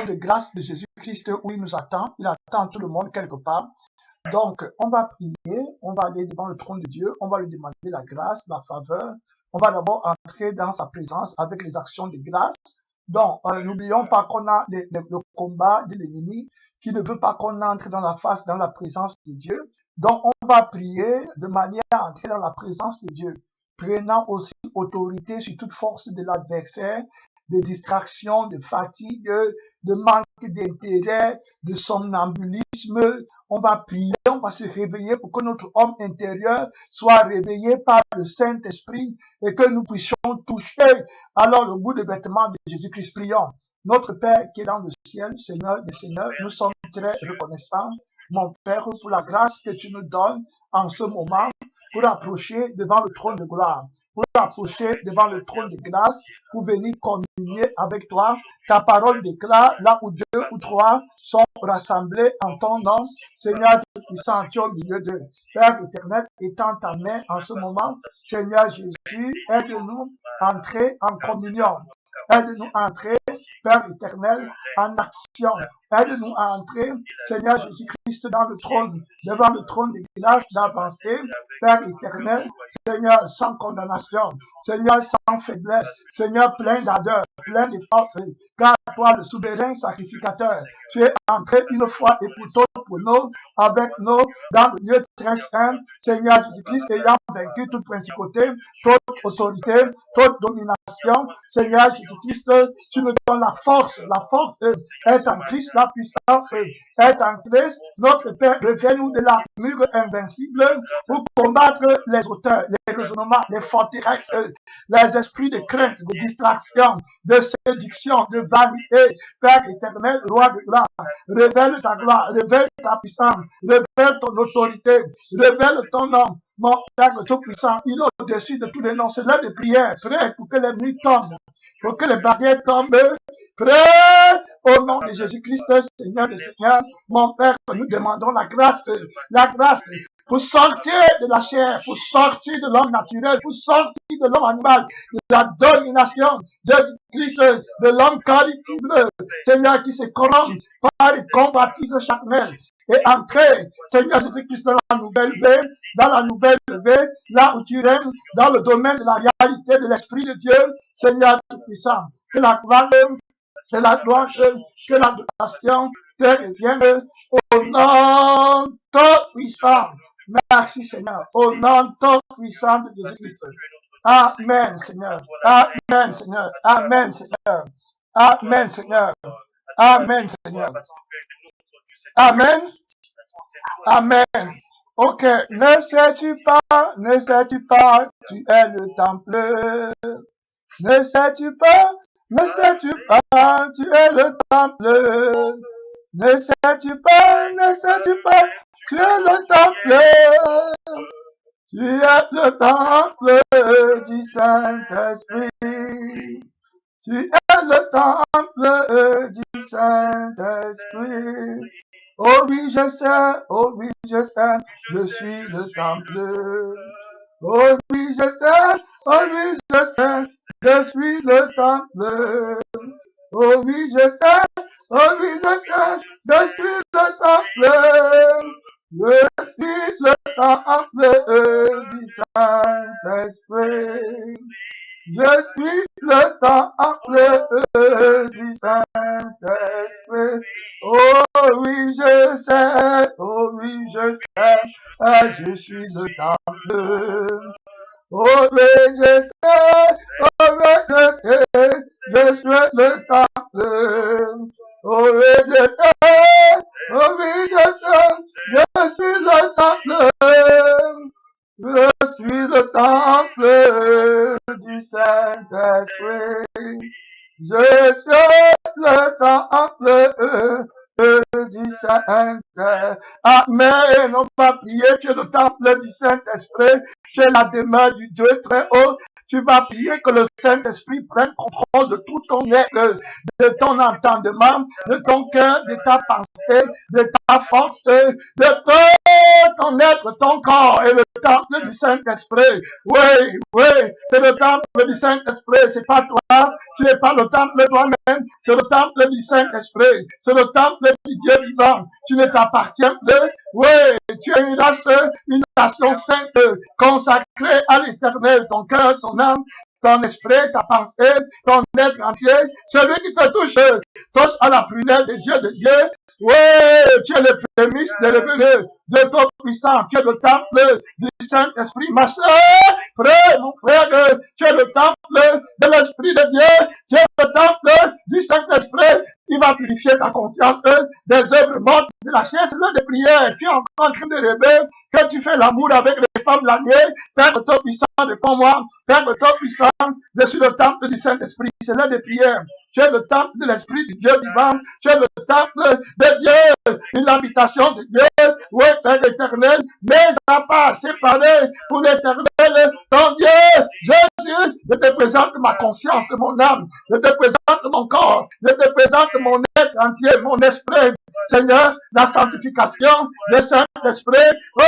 de grâce de Jésus-Christ où il nous attend. Il attend tout le monde quelque part. Donc, on va prier, on va aller devant le trône de Dieu, on va lui demander la grâce, la faveur. On va d'abord entrer dans sa présence avec les actions de grâce. Donc, n'oublions pas qu'on a le combat de l'ennemi qui ne veut pas qu'on entre dans la présence de Dieu. Donc, on va prier de manière à entrer dans la présence de Dieu, prenant aussi autorité sur toute force de l'adversaire, de distraction, de fatigue, de manque d'intérêt, de somnambulisme. On va prier, on va se réveiller pour que notre homme intérieur soit réveillé par le Saint-Esprit et que nous puissions toucher alors le bout de vêtements de Jésus-Christ. Prions. Notre Père qui est dans le ciel, Seigneur des Seigneurs, nous sommes très reconnaissants, mon Père, pour la grâce que tu nous donnes en ce moment pour approcher devant le trône de gloire, pour approcher devant le trône de grâce, pour venir communier avec toi. Ta parole déclare, là où 2 ou 3 sont rassemblés en ton nom, Seigneur puissant, tu es au milieu d'eux. Père éternel, étends ta main en ce moment. Seigneur Jésus, aide-nous à entrer en communion. Aide-nous à entrer, Père éternel, en action. Aide-nous à entrer, Seigneur Jésus-Christ, dans le trône, devant le trône de grâce, d'avancer, Père éternel, Seigneur, sans condamnation, Seigneur, sans faiblesse, Seigneur, plein d'ardeur, plein de force, car toi, le souverain sacrificateur, tu es entré une fois et pour toutes pour nous, avec nous, dans le lieu très saint, Seigneur Jésus-Christ, ayant vaincu toute principauté, toute autorité, toute domination, Seigneur Jésus-Christ, tu nous donnes la force est en Christ, la puissance est en Christ. Notre Père, reviens-nous de l'armure invincible pour combattre les auteurs, les raisonnements, les forteresses, les esprits de crainte, de distraction, de séduction, de vanité. Père éternel, roi de gloire, révèle ta gloire, révèle ta puissance, révèle ton autorité, révèle ton nom. Mon Père Tout-Puissant, il est au-dessus de tous les noms. C'est l'heure de prière. Prêt pour que les murs tombent, pour que les barrières tombent. Prêt au nom de Jésus-Christ, Seigneur des Seigneurs. Mon Père, nous demandons la grâce pour sortir de la chair, pour sortir de l'homme naturel, pour sortir de l'homme animal, de la domination de Christ, de l'homme corruptible, Seigneur, qui se corrompt par les convoitises charnelles. Et entrer, Seigneur Jésus-Christ, dans la nouvelle vie, là où tu règnes, dans le domaine de la réalité de l'Esprit de Dieu, Seigneur Tout-Puissant. Que la gloire, que la louange, que l'adoration te revienne au nom tout-puissant. Merci, Seigneur. Au nom tout-puissant de Jésus-Christ. Amen, Seigneur. Amen, Seigneur. Amen, Seigneur. Amen, Seigneur. Amen, Seigneur. Amen. Amen. Ok. Ne sais-tu pas, tu es le temple. Ne sais-tu pas, tu es le temple. Ne sais-tu pas, tu es le temple. Tu es le temple du Saint-Esprit. Tu es le temple du Saint-Esprit. Oh oui, je sais, je suis le temple. Oh oui, je sais, je suis le temple. Oh oui, je sais, je suis le temple. Je suis le temple du Saint-Esprit. Je suis le temple du Saint-Esprit. Oh oui, je sais, je suis le temple. Oh oui, je sais, je suis le temple. Oh oui, je sais, je suis le temple. Je suis le temple du Saint-Esprit. Je suis le temple du Saint-Esprit. Amen. On va prier. Tu es le temple du Saint-Esprit. Tu es la demeure du Dieu très haut. Tu vas prier que le Saint-Esprit prenne contrôle de tout ton être, de ton entendement, de ton cœur, de ta pensée, de ta force, de tout ton être, ton corps est le temple du Saint-Esprit. Oui, oui, c'est le temple du Saint-Esprit. C'est pas toi. Tu n'es pas le temple de toi-même. C'est le temple du Saint-Esprit. C'est le temple du Dieu vivant. Tu ne t'appartiens plus. Oui, tu es une race, une nation sainte, consacrée à l'Éternel. Ton cœur, ton âme, ton esprit, ta pensée, ton être entier, celui qui te touche à la prunelle des yeux de Dieu. Oui, tu es le prémisse de l'Évêque, de ton puissant, tu es le temple du Saint-Esprit, ma soeur, frère, mon frère, tu es le temple de l'Esprit de Dieu, tu es le temple du Saint-Esprit. Il va purifier ta conscience des œuvres mortes de la chair. C'est l'heure de prière. Tu es encore en train de rêver que tu fais l'amour avec les femmes la nuit. Père de ton puissant, réponds-moi. Père de ton puissant, je suis le temple du Saint-Esprit. C'est l'heure de prière. Tu es le temple de l'Esprit du Dieu vivant. Tu es le temple de Dieu. Une habitation de Dieu. Oui, Père éternel. Mais à part séparé pour l'éternel, ton Dieu, Jésus, je te présente ma conscience, mon âme. Je te présente mon corps. Je te présente mon être entier, mon esprit. Seigneur, la sanctification, le Saint-Esprit, oh,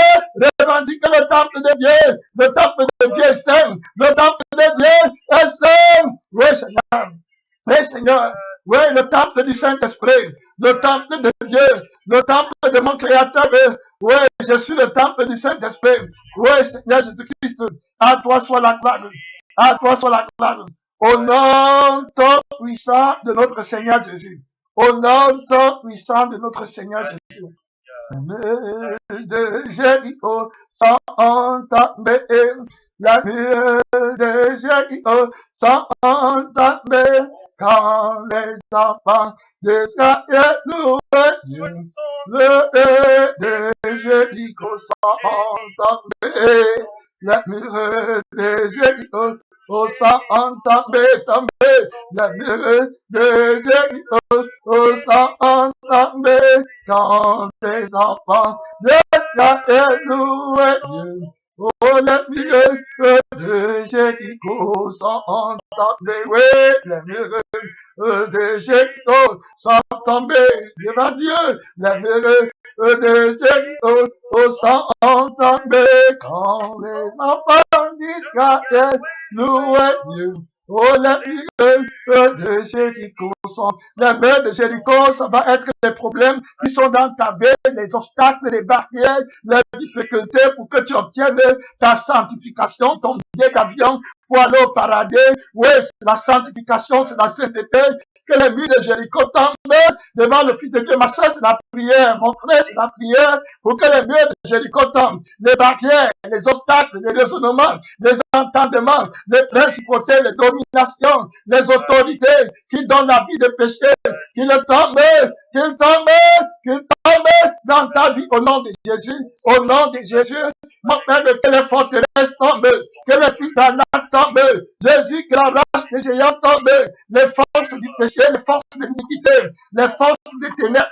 revendique le temple de Dieu. Le temple de Dieu est saint. Le temple de Dieu est saint. Oui, Seigneur. Oui, Seigneur. Oui, le temple du Saint-Esprit. Le temple de Dieu. Le temple de mon Créateur. Oui, je suis le temple du Saint-Esprit. Oui, Seigneur Jésus-Christ. À toi soit la gloire. À toi soit la gloire. Au nom tout puissant de notre Seigneur Jésus. Au nom tout puissant de notre Seigneur Jésus. De Jéricho sans entamer, la mur de Jéricho sans entamer, quand les enfants d'Israël louaient Dieu. Le de Jéricho sans entamer, la mur de Jéricho sans entamer, la mur de Jéricho sans entamer, quand les enfants d'Israël louaient Dieu. Oh, les murs de Jéricho sont tombés, oui, les murs de Jéricho sont tombés devant Dieu, les murs de Jéricho sont tombés quand les enfants d'Israël louaient Dieu. Oh, les murs de Jéricho sont, les murs de Jéricho, ça va être les problèmes qui sont dans ta vie, les obstacles, les barrières, les difficultés pour que tu obtiennes ta sanctification, ton billet d'avion pour aller au paradis. Oui, c'est la sanctification, c'est la sainteté. Que les murs de Jéricho tombent devant le Fils de Dieu. Ma soeur, c'est la prière. Mon frère, c'est la prière pour que les murs de Jéricho tombent. Les barrières, les obstacles, les raisonnements, les entendements, les principautés, les dominations, les autorités qui donnent la vie de péché, qu'ils tombent, qu'ils tombent, qu'ils tombent dans ta vie au nom de Jésus. Au nom de Jésus, mon Père, que les forteresses tombent, que les fils d'Anak tombent, Jésus, que la race des géants tombe, les forces du péché, les forces de l'iniquité, les forces des ténèbres,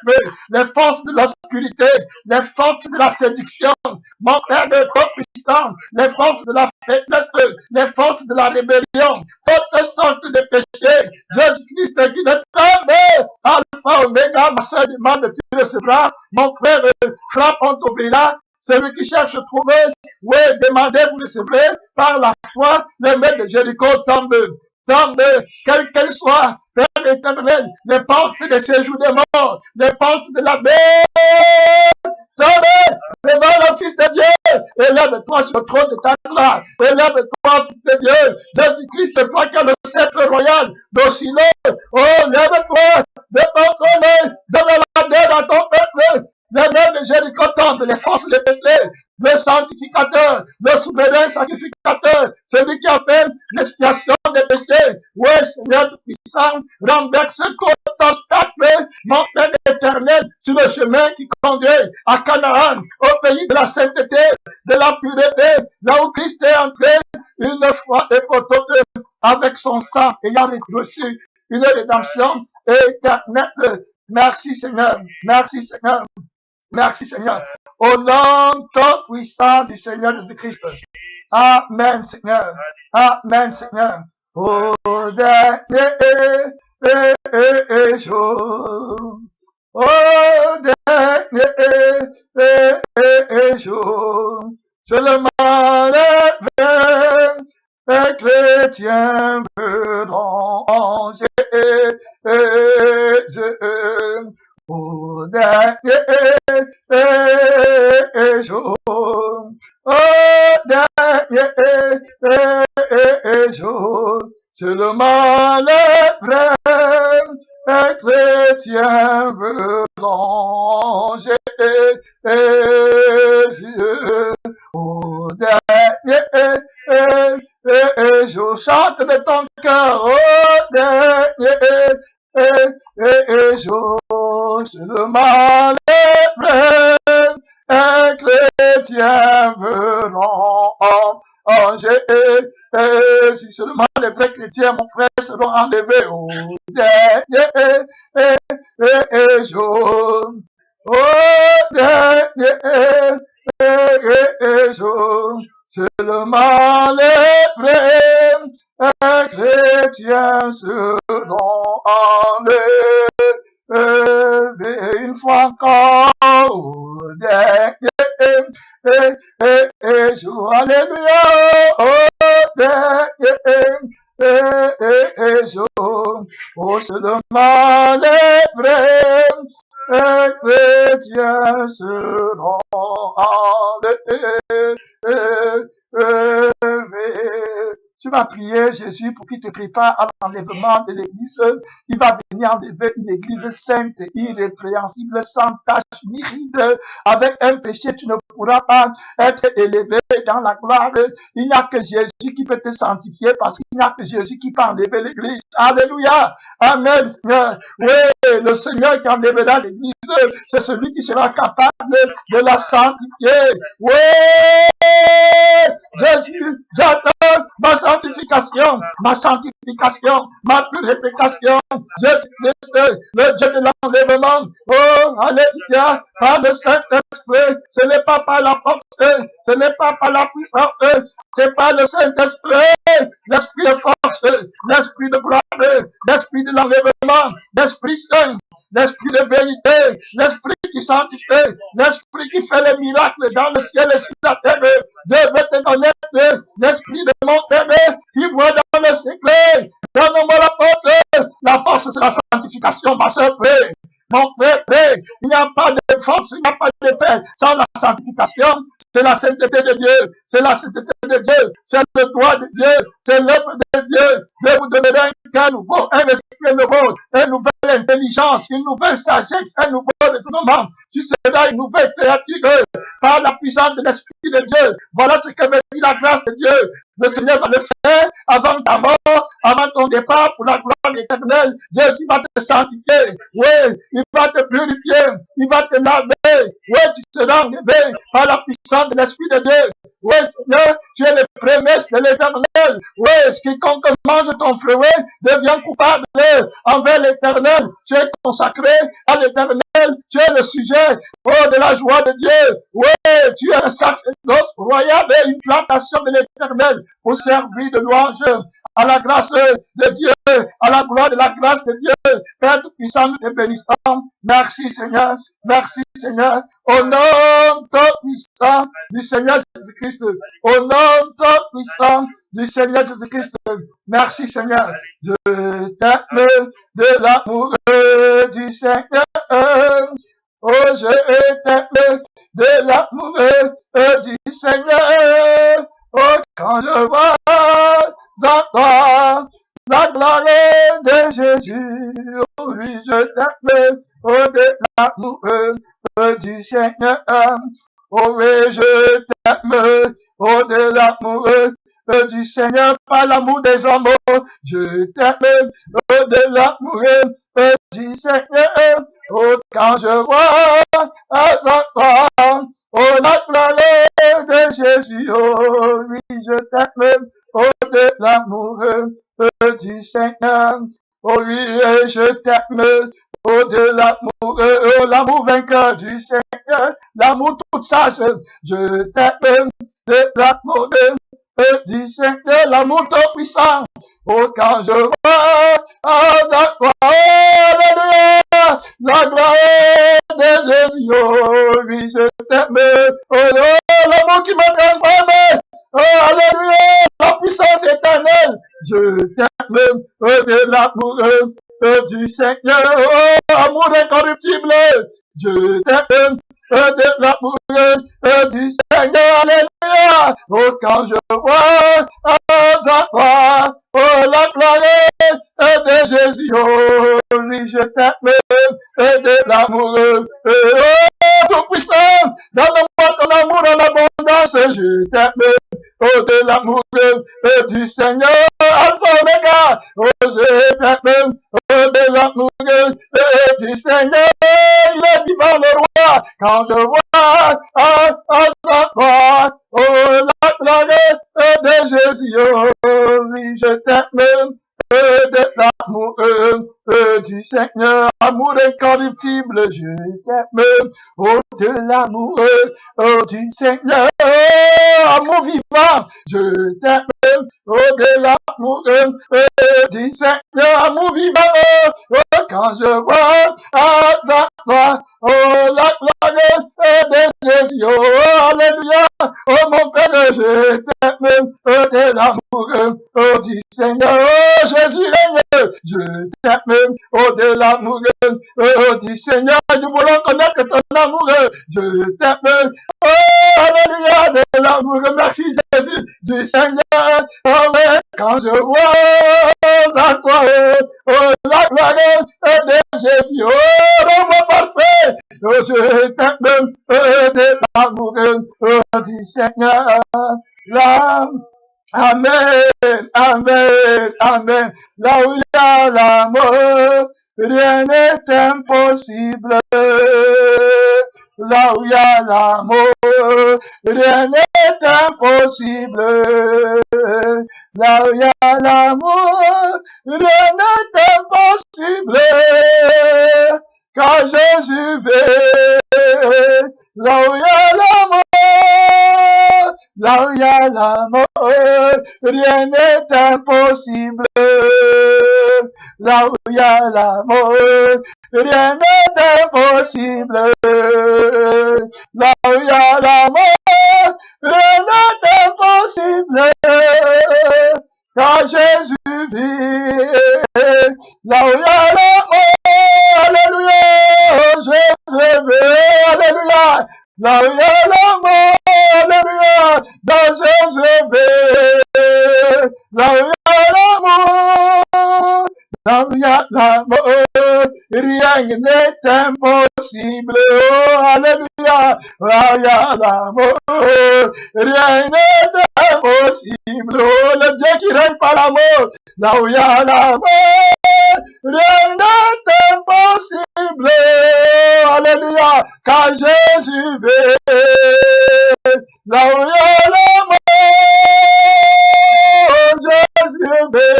les forces de l'obscurité, les forces de la séduction, mon Père de ton puissant, les forces de la faiblesse, les forces de la rébellion, toutes sortes de péchés, Jésus-Christ qui ne tombe, Alpha, Oméga, ma soeur demande, tu recevras, mon frère, frappe, on t'ouvrira. Celui qui cherche à trouver, oui, demandez, vous recevrez, par la foi, les murs de Jéricho tombent, quelles qu'elles soient, Père éternel, les portes de séjour des morts, les portes de la paix, tombez devant le Fils de Dieu, élève-toi sur le trône de ta gloire, élève-toi, Fils de Dieu, Jésus-Christ, toi qui as le sceptre royal, d'Ossilo, oh, lève-toi de ton trône, donne la terre à ton peuple. Les murs de Jéricho tombent, les forces de péché, le sanctificateur, le souverain sacrificateur, celui qui appelle l'expiation des péchés. Oui, Seigneur tout-puissant, renverse tout obstacle, mon Père éternel, sur le chemin qui conduit à Canaan, au pays de la sainteté, de la pureté, là où Christ est entré une fois et pour toutes, avec son sang, ayant reçu une rédemption éternelle. Merci Seigneur, merci Seigneur. Merci Seigneur. Au nom tout puissant du Seigneur Jésus-Christ. Amen Seigneur. Amen Seigneur. Au dernier jour. Au dernier jour, seulement les vrais chrétiens verront Jésus au dernier jour, au dernier jour, seulement les vrais chrétiens verront Jésus au dernier jour. Chante de ton cœur au dernier jour, seulement les vrais chrétiens verront Jésus. Si seulement les vrais chrétiens, mon frère, seront enlevés au dernier jour, au dernier jour, seulement les vrais chrétiens seront enlevés une fois encore au dernier jour. Alléluia, au dernier jour, oh, seulement les vrais chrétiens seront enlevés. Tu vas prier Jésus pour qu'il te prépare à l'enlèvement de l'église. Il va venir enlever une église sainte, irrépréhensible, sans tache ni ride. Avec un péché, tu ne pourras pas être élevé dans la gloire. Il n'y a que Jésus qui peut te sanctifier parce qu'il n'y a que Jésus qui peut enlever l'église. Alléluia. Amen, Seigneur. Oui, le Seigneur qui enlèvera l'église, c'est celui qui sera capable de la sanctifier. Oui, Jésus, j'attends ma sanctification, ma purification. Je déteste le Dieu de l'enlèvement. Oh, alléluia, par le Saint-Esprit. Ce n'est pas par la force, ce n'est pas par la puissance, c'est par le Saint-Esprit, l'Esprit de force, l'Esprit de gloire, l'Esprit de l'enlèvement, l'Esprit Saint, l'Esprit de vérité, l'Esprit qui sanctifie, l'Esprit qui fait les miracles dans le ciel et sur la terre. Je veux te donner l'Esprit de mon bébé qui voit dans le secret. Donne-moi la force. La force, c'est la sanctification, ma soeur. Mon frère, il n'y a pas de force, il n'y a pas de paix sans la sanctification. C'est la sainteté de Dieu, c'est la sainteté de Dieu, c'est le droit de Dieu, c'est l'œuvre de Dieu. Dieu vous donnerai un cœur nouveau, un esprit nouveau, une nouvelle intelligence, une nouvelle sagesse, un nouveau raisonnement. Tu seras une nouvelle créature par la puissance de l'Esprit de Dieu. Voilà ce que me dit la grâce de Dieu. Le Seigneur va le faire avant ta mort, avant ton départ pour la gloire éternelle. Jésus va te sanctifier. Oui, il va te purifier. Il va te laver. Oui, tu seras enlevé par la puissance de l'Esprit de Dieu. Oui, Seigneur, tu es le prémisse de l'éternel. Oui, quiconque mange ton fruit devient coupable envers l'éternel. Tu es consacré à l'éternel. Tu es le sujet de la joie de Dieu. Oui, tu es un sacerdoce royal et une plantation de l'éternel pour servir de louange à la grâce de Dieu, à la gloire de la grâce de Dieu. Père tout-puissant, nous te bénissons. Merci Seigneur, merci Seigneur. Au nom tout-puissant du Seigneur Jésus-Christ, au nom tout-puissant du Seigneur Jésus-Christ. Merci Seigneur. Je t'aime de l'amour du Seigneur. Oh, je t'aime de l'amour du Seigneur. Oh, quand je vois en toi la gloire de Jésus, oh oui, je t'aime de l'amour du Seigneur. Oh oui, je t'aime de l'amour du Seigneur, par l'amour des hommes. Je t'aime de l'amour du Seigneur. Oh, quand je vois en toi, oh, la gloire de Jésus, oh oui, je t'aime de l'amour du Seigneur. Oh oui, je t'aime de l'amour, l'amour vainqueur du Seigneur, l'amour tout sage. Je t'aime de l'amour du Seigneur, l'amour tout puissant. Oh, quand je vois en toi, alléluia, la gloire de Jésus, oh oui, je t'aime t'aime. Oh, l'amour qui m'a transformé. Oh, alléluia, la puissance éternelle. Je t'aime, de l'amour du Seigneur. Oh, amour incorruptible. Je t'aime, de l'amour du Seigneur. Alléluia. Oh, quand je vois en toi, oh, la gloire de Jésus. Oh, oui, je t'aime, de l'amour. Oh, tout puissant, donne-moi ton amour en abondance. Je t'aime. Oh, de l'amour du Seigneur, Alpha Omega, oh, je t'aime, oh, de l'amour du Seigneur, il est divin le roi, quand je vois sa croix, oh, la gloire de Jésus, oh, oui, je t'aime, de l'amour du Seigneur, amour incorruptible, je t'aime, oh, de l'amour du Seigneur, amour vivant, je t'aime, oh, de l'amour du Seigneur, amour vivant, oh, quand je vois ta croix, oh, la gloire de Jésus, oh, alléluia, oh, mon Père, je t'aime, oh, de l'amour du Seigneur, oh, Jésus règne, je t'aime, oh, de l'amour du Seigneur, nous voulons connaître ton amour, je t'aime, oh, alléluia, de l'amour, merci Jésus, du Seigneur, oh, mais quand je vois à toi, oh, la gloire de Jésus, oh, rends-moi parfait, oh, je t'aime, de l'amour du Seigneur, l'âme. Amen, amen, amen. Là où il y a l'amour, rien n'est impossible. Là où il y a l'amour, rien n'est impossible. Là où il y a l'amour, rien n'est impossible. Quand Jésus vient, là où il y a l'amour, là où il y a l'amour, rien n'est impossible. Là où il y a l'amour, rien n'est impossible. Là où il y a l'amour, rien n'est impossible. Quand Jésus vit, là où il y a l'amour, alléluia, Jésus vit, alléluia. Là où il y a l'amour, alléluia, dans Jésus, là où il y a l'amour, là où il y a l'amour, rien n'est impossible, oh, alléluia, là où il y a l'amour, rien n'est impossible, oh, le Dieu qui règne par l'amour, là où il y a l'amour, rien n'est impossible, alléluia, quand Jésus vient, là où il y a l'amour, Jésus vient,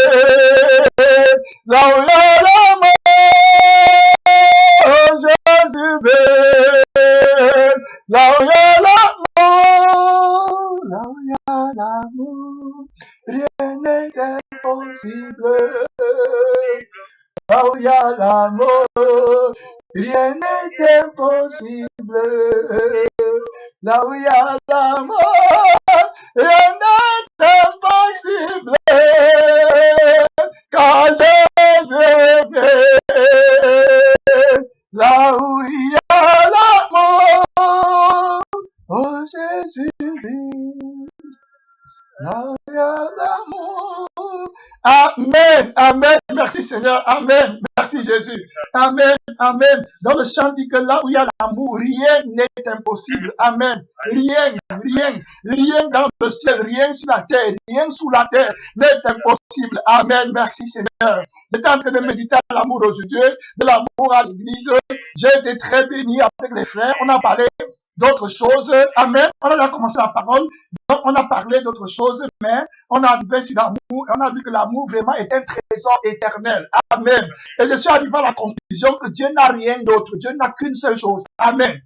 là où il y a l'amour, Jésus vient, là où il y a l'amour, là où il y a l'amour, rien n'est impossible. Là où il y a l'amour, rien n'est impossible. Là où il y a l'amour, rien n'est impossible. Quand Jésus vient, là où il y a l'amour, oh Jésus vient. Là où il y a l'amour. Amen, amen, merci Seigneur, amen, merci Jésus, amen, amen. Dans le chant dit que là où il y a l'amour, rien n'est impossible, amen. Rien dans le ciel, rien sur la terre, rien sous la terre n'est impossible, amen, merci Seigneur. J'étais en train de méditer à l'amour aujourd'hui, de l'amour à l'église, j'ai été très béni avec les frères, on a parlé d'autres choses, amen, on a commencé la parole, donc on a parlé d'autres choses, mais on a arrivé sur l'amour, on a vu que l'amour vraiment est un trésor éternel, amen. Et je suis arrivé à la conclusion que Dieu n'a rien d'autre, Dieu n'a qu'une seule chose, amen.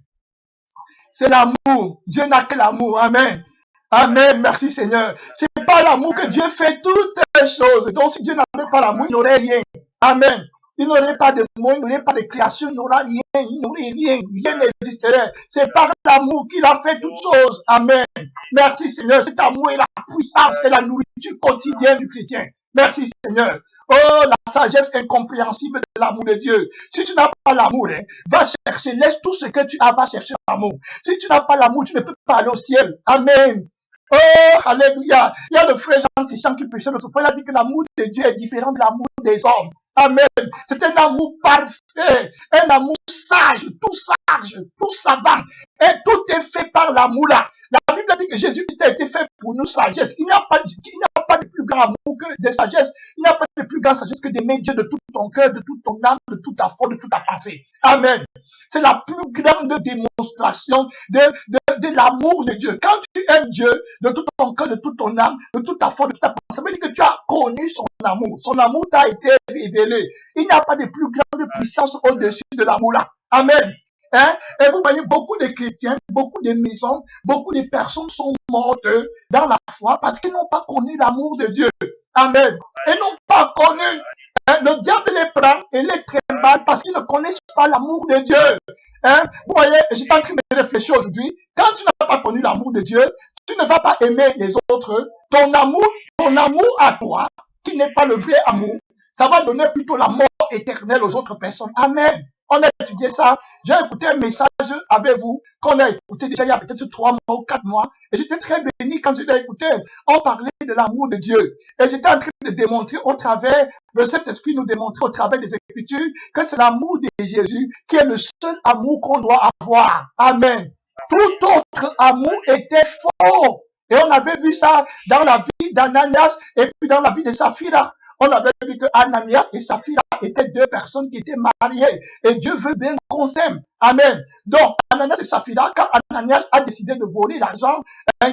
C'est l'amour, Dieu n'a que l'amour, amen. Amen, merci Seigneur. C'est pas l'amour que Dieu fait toutes les choses, donc si Dieu n'avait pas l'amour, il n'aurait rien, amen. il n'y aurait pas de monde, il n'y aurait pas de création, il n'y aura rien, il n'y aurait rien n'existerait. C'est par l'amour qu'il a fait toutes choses. Amen. Merci Seigneur, cet amour est la puissance et la nourriture quotidienne du chrétien. Merci Seigneur. Oh, la sagesse incompréhensible de l'amour de Dieu. Si tu n'as pas l'amour, va chercher, laisse tout ce que tu as, va chercher l'amour. Si tu n'as pas l'amour, tu ne peux pas aller au ciel. Amen. Oh, alléluia. Il y a le frère Jean-Christian qui prêchait l'autre fois, il a dit que l'amour de Dieu est différent de l'amour des hommes. Amen. C'est un amour parfait, un amour sage, tout savant. Et tout est fait par l'amour là. La Bible dit que Jésus-Christ a été fait pour nous sagesse. Il n'y a pas de plus grand amour que de sagesse. Il n'y a pas de plus grande sagesse que d'aimer Dieu de tout ton cœur, de toute ton âme, de toute ta foi, de toute ta pensée. Amen. C'est la plus grande démonstration de l'amour de Dieu. Quand tu aimes Dieu de tout ton cœur, de toute ton âme, de toute ta foi, de toute ta pensée, ça veut dire que tu as connu son amour. Son amour t'a été révélé. Il n'y a pas de plus grande puissance au-dessus de l'amour là. Amen. Hein? Et vous voyez, beaucoup de chrétiens, beaucoup de maisons, beaucoup de personnes sont mortes dans la foi parce qu'ils n'ont pas connu l'amour de Dieu. Amen. Ils n'ont pas connu. Hein? Le diable les prend et les trimballe parce qu'ils ne connaissent pas l'amour de Dieu. Hein? Vous voyez, j'étais en train de réfléchir aujourd'hui. Quand tu n'as pas connu l'amour de Dieu, tu ne vas pas aimer les autres. Ton amour à toi, qui n'est pas le vrai amour, ça va donner plutôt la mort éternelle aux autres personnes. Amen. On a étudié ça. J'ai écouté un message avec vous qu'on a écouté déjà il y a peut-être 3 mois ou 4 mois. Et j'étais très béni quand je l'ai écouté. On parlait de l'amour de Dieu. Et j'étais en train de démontrer au travers, le Saint-Esprit nous démontrait au travers des Écritures que c'est l'amour de Jésus qui est le seul amour qu'on doit avoir. Amen. Tout autre amour était faux. Et on avait vu ça dans la vie d'Ananias et puis dans la vie de Saphira. On avait vu que Ananias et Saphira étaient 2 personnes qui étaient mariées. Et Dieu veut bien qu'on s'aime. Amen. Donc, Ananias et Saphira, quand Ananias a décidé de voler l'argent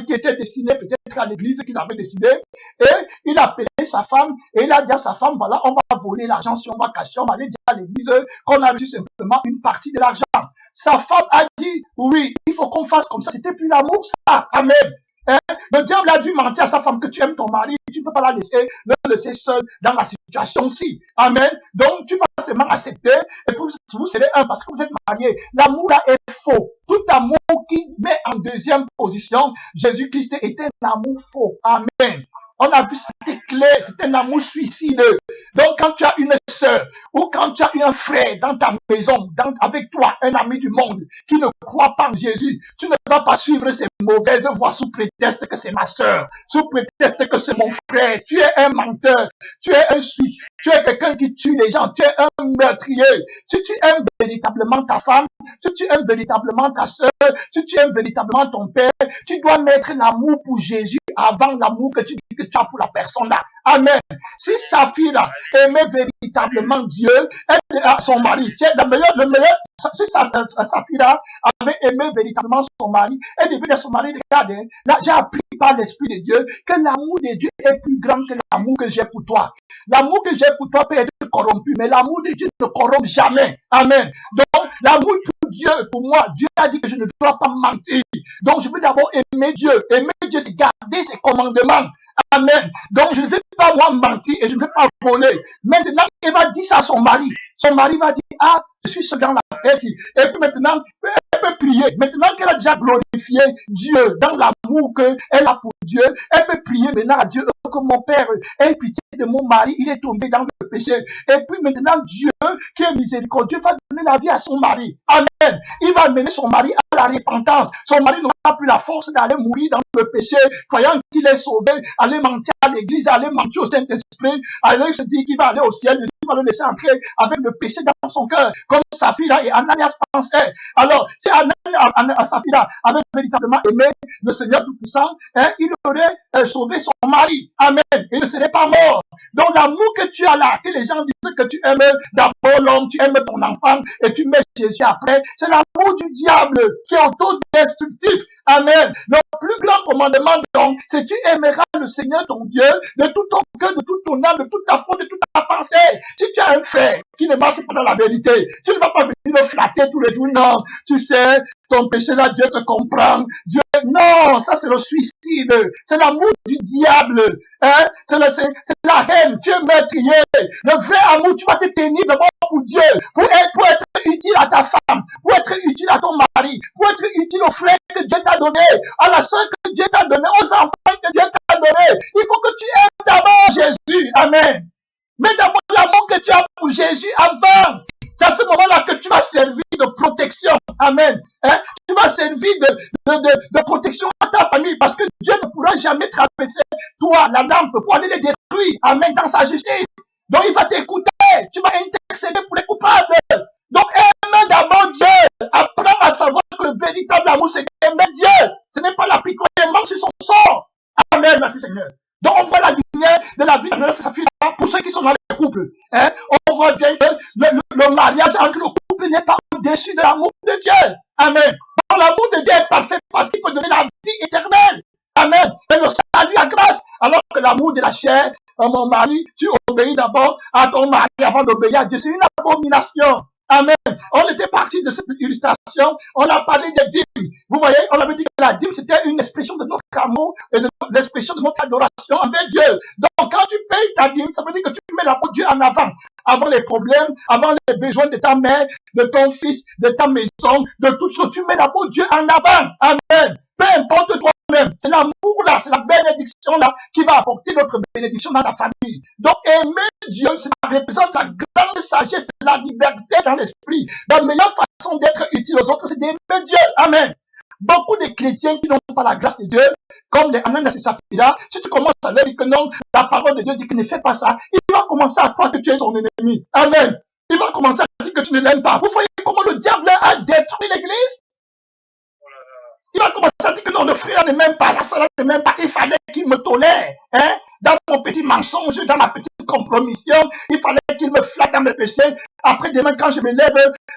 qui était destiné peut-être à l'église qu'ils avaient décidé, et il a appelé sa femme, et il a dit à sa femme, voilà, on va voler l'argent, si on va cacher, on va aller dire à l'église qu'on a reçu simplement une partie de l'argent. Sa femme a dit, oui, il faut qu'on fasse comme ça. C'était plus l'amour, ça. Amen. Hein? Le diable a dû mentir à sa femme que tu aimes ton mari, tu ne peux pas la laisser seule dans la situation-ci. Amen. Donc, tu vas seulement accepter et puis vous serez un parce que vous êtes mariés. L'amour là est faux. Tout amour qui met en deuxième position Jésus-Christ est un amour faux. Amen. On a vu, c'était clair, c'est un amour suicide. Donc, quand tu as une sœur ou quand tu as un frère dans ta maison, avec toi, un ami du monde qui ne croit pas en Jésus, tu ne vas pas suivre ces mauvaises voies sous prétexte que c'est ma sœur, sous prétexte que c'est mon frère. Tu es un menteur, tu es un suicide, tu es quelqu'un qui tue les gens, tu es un meurtrier. Si tu aimes véritablement ta femme, si tu aimes véritablement ta sœur, si tu aimes véritablement ton père, tu dois mettre l'amour pour Jésus avant l'amour que tu dis que tu as pour la personne là. Amen. Si Saphira aimait véritablement Dieu, elle a son mari. Si Saphira avait aimé véritablement son mari, elle devait dire à son mari, regarde, là, j'ai appris par l'Esprit de Dieu que l'amour de Dieu est plus grand que l'amour que j'ai pour toi. L'amour que j'ai pour toi peut être corrompu, mais l'amour de Dieu ne corrompt jamais. Amen. Donc, l'amour pour Dieu, pour moi, Dieu a dit que je ne dois pas mentir. Donc, je veux d'abord aimer Dieu. Aimer Dieu, c'est garder ses commandements. Amen. Donc, je ne vais pas moi mentir et je ne vais pas voler. Maintenant, elle va dire ça à son mari. Son mari va dire, ah, je suis ce gars-là. Et puis maintenant, elle peut prier. Maintenant qu'elle a déjà glorifié Dieu dans l'amour qu'elle a pour Dieu, elle peut prier maintenant à Dieu que mon Père ait pitié de mon mari, il est tombé dans le péché. Et puis maintenant, Dieu, qui est miséricordieux, va donner la vie à son mari. Amen. Il va amener son mari à la repentance. Son mari n'aura plus la force d'aller mourir dans le péché, croyant qu'il est sauvé, aller mentir à l'église, aller mentir au Saint-Esprit, aller se dire qu'il va aller au ciel, va le laisser entrer avec le péché dans son cœur, comme Saphira et Ananias pensaient. Alors, si Saphira avait véritablement aimé le Seigneur Tout-Puissant, il aurait sauvé son mari. Amen. Il ne serait pas mort. Donc, l'amour que tu as là, que les gens disent que tu aimes d'abord l'homme, tu aimes ton enfant et tu mets Jésus après, c'est l'amour du diable qui est autodestructif. Amen. Le plus grand commandement, donc, c'est tu aimeras le Seigneur ton Dieu de tout ton cœur, de toute ton âme, de toute ta foi, de toute ta pensée. Si tu as un frère qui ne marche pas dans la vérité, tu ne vas pas venir le flatter tous les jours. Non, tu sais, ton péché là, Dieu te comprend. Dieu, non, ça c'est le suicide, c'est l'amour du diable, hein? C'est la haine, tu es meurtrier. Le vrai amour, tu vas te tenir d'abord pour Dieu, pour être utile à ta femme, pour être utile à ton mari, pour être utile aux frères que Dieu t'a donné, à la soeur que Dieu t'a donné, aux enfants que Dieu t'a donné. Il faut que tu aimes d'abord Jésus. Amen. Mais d'abord l'amour que tu as pour Jésus avant. C'est à ce moment-là que tu vas servir de protection. Amen. Hein? Tu vas servir de protection à ta famille parce que Dieu ne pourra jamais traverser toi, la lampe, pour aller les détruire. Amen. Dans sa justice. Donc il va t'écouter. Tu vas intercéder pour les coupables. Donc aime d'abord Dieu. Apprends à savoir que le véritable amour, c'est d'aimer Dieu. Ce n'est pas l'apitoiement sur son sort. Amen. Merci Seigneur. Donc on voit la lumière de la vie de sa fille pour ceux qui sont dans les couples. Hein? On voit bien que le mariage entre le couple n'est pas au-dessus de l'amour de Dieu. Amen. Donc l'amour de Dieu est parfait parce qu'il peut donner la vie éternelle. Amen. Et le salut, la grâce. Alors que l'amour de la chair, mon mari, tu obéis d'abord à ton mari avant d'obéir à Dieu. C'est une abomination. Amen. On était parti de cette illustration. On a parlé des dîmes. Vous voyez, on avait dit que la dîme, c'était une expression de notre amour et de l'expression de notre adoration envers Dieu. Donc, quand tu payes ta dîme, ça veut dire que tu mets l'amour de Dieu en avant. Avant les problèmes, avant les besoins de ta mère, de ton fils, de ta maison, de tout ce, tu mets l'amour de Dieu en avant. Amen. Peu importe toi-même. C'est l'amour là, c'est la bénédiction là qui va apporter notre bénédiction dans ta famille. Donc, aimer Dieu, ça représente la grande sagesse de la liberté dans l'esprit. La meilleure façon d'être utile aux autres, c'est d'aimer Dieu. Amen. Beaucoup de chrétiens qui n'ont pas la grâce de Dieu, comme les Ananas et Saphira, si tu commences à leur dire que non, la parole de Dieu dit que ne fais pas ça, il va commencer à croire que tu es son ennemi. Amen. Il va commencer à dire que tu ne l'aimes pas. Vous voyez comment le diable a détruit l'église? Il va commencer à dire que non, le frère ne m'aime pas, la sœur ne m'aime pas, il fallait qu'il me tolère. Hein? Dans mon petit mensonge, dans ma petite compromission, il fallait qu'il me flatte dans mes péchés. Après demain, quand je me lève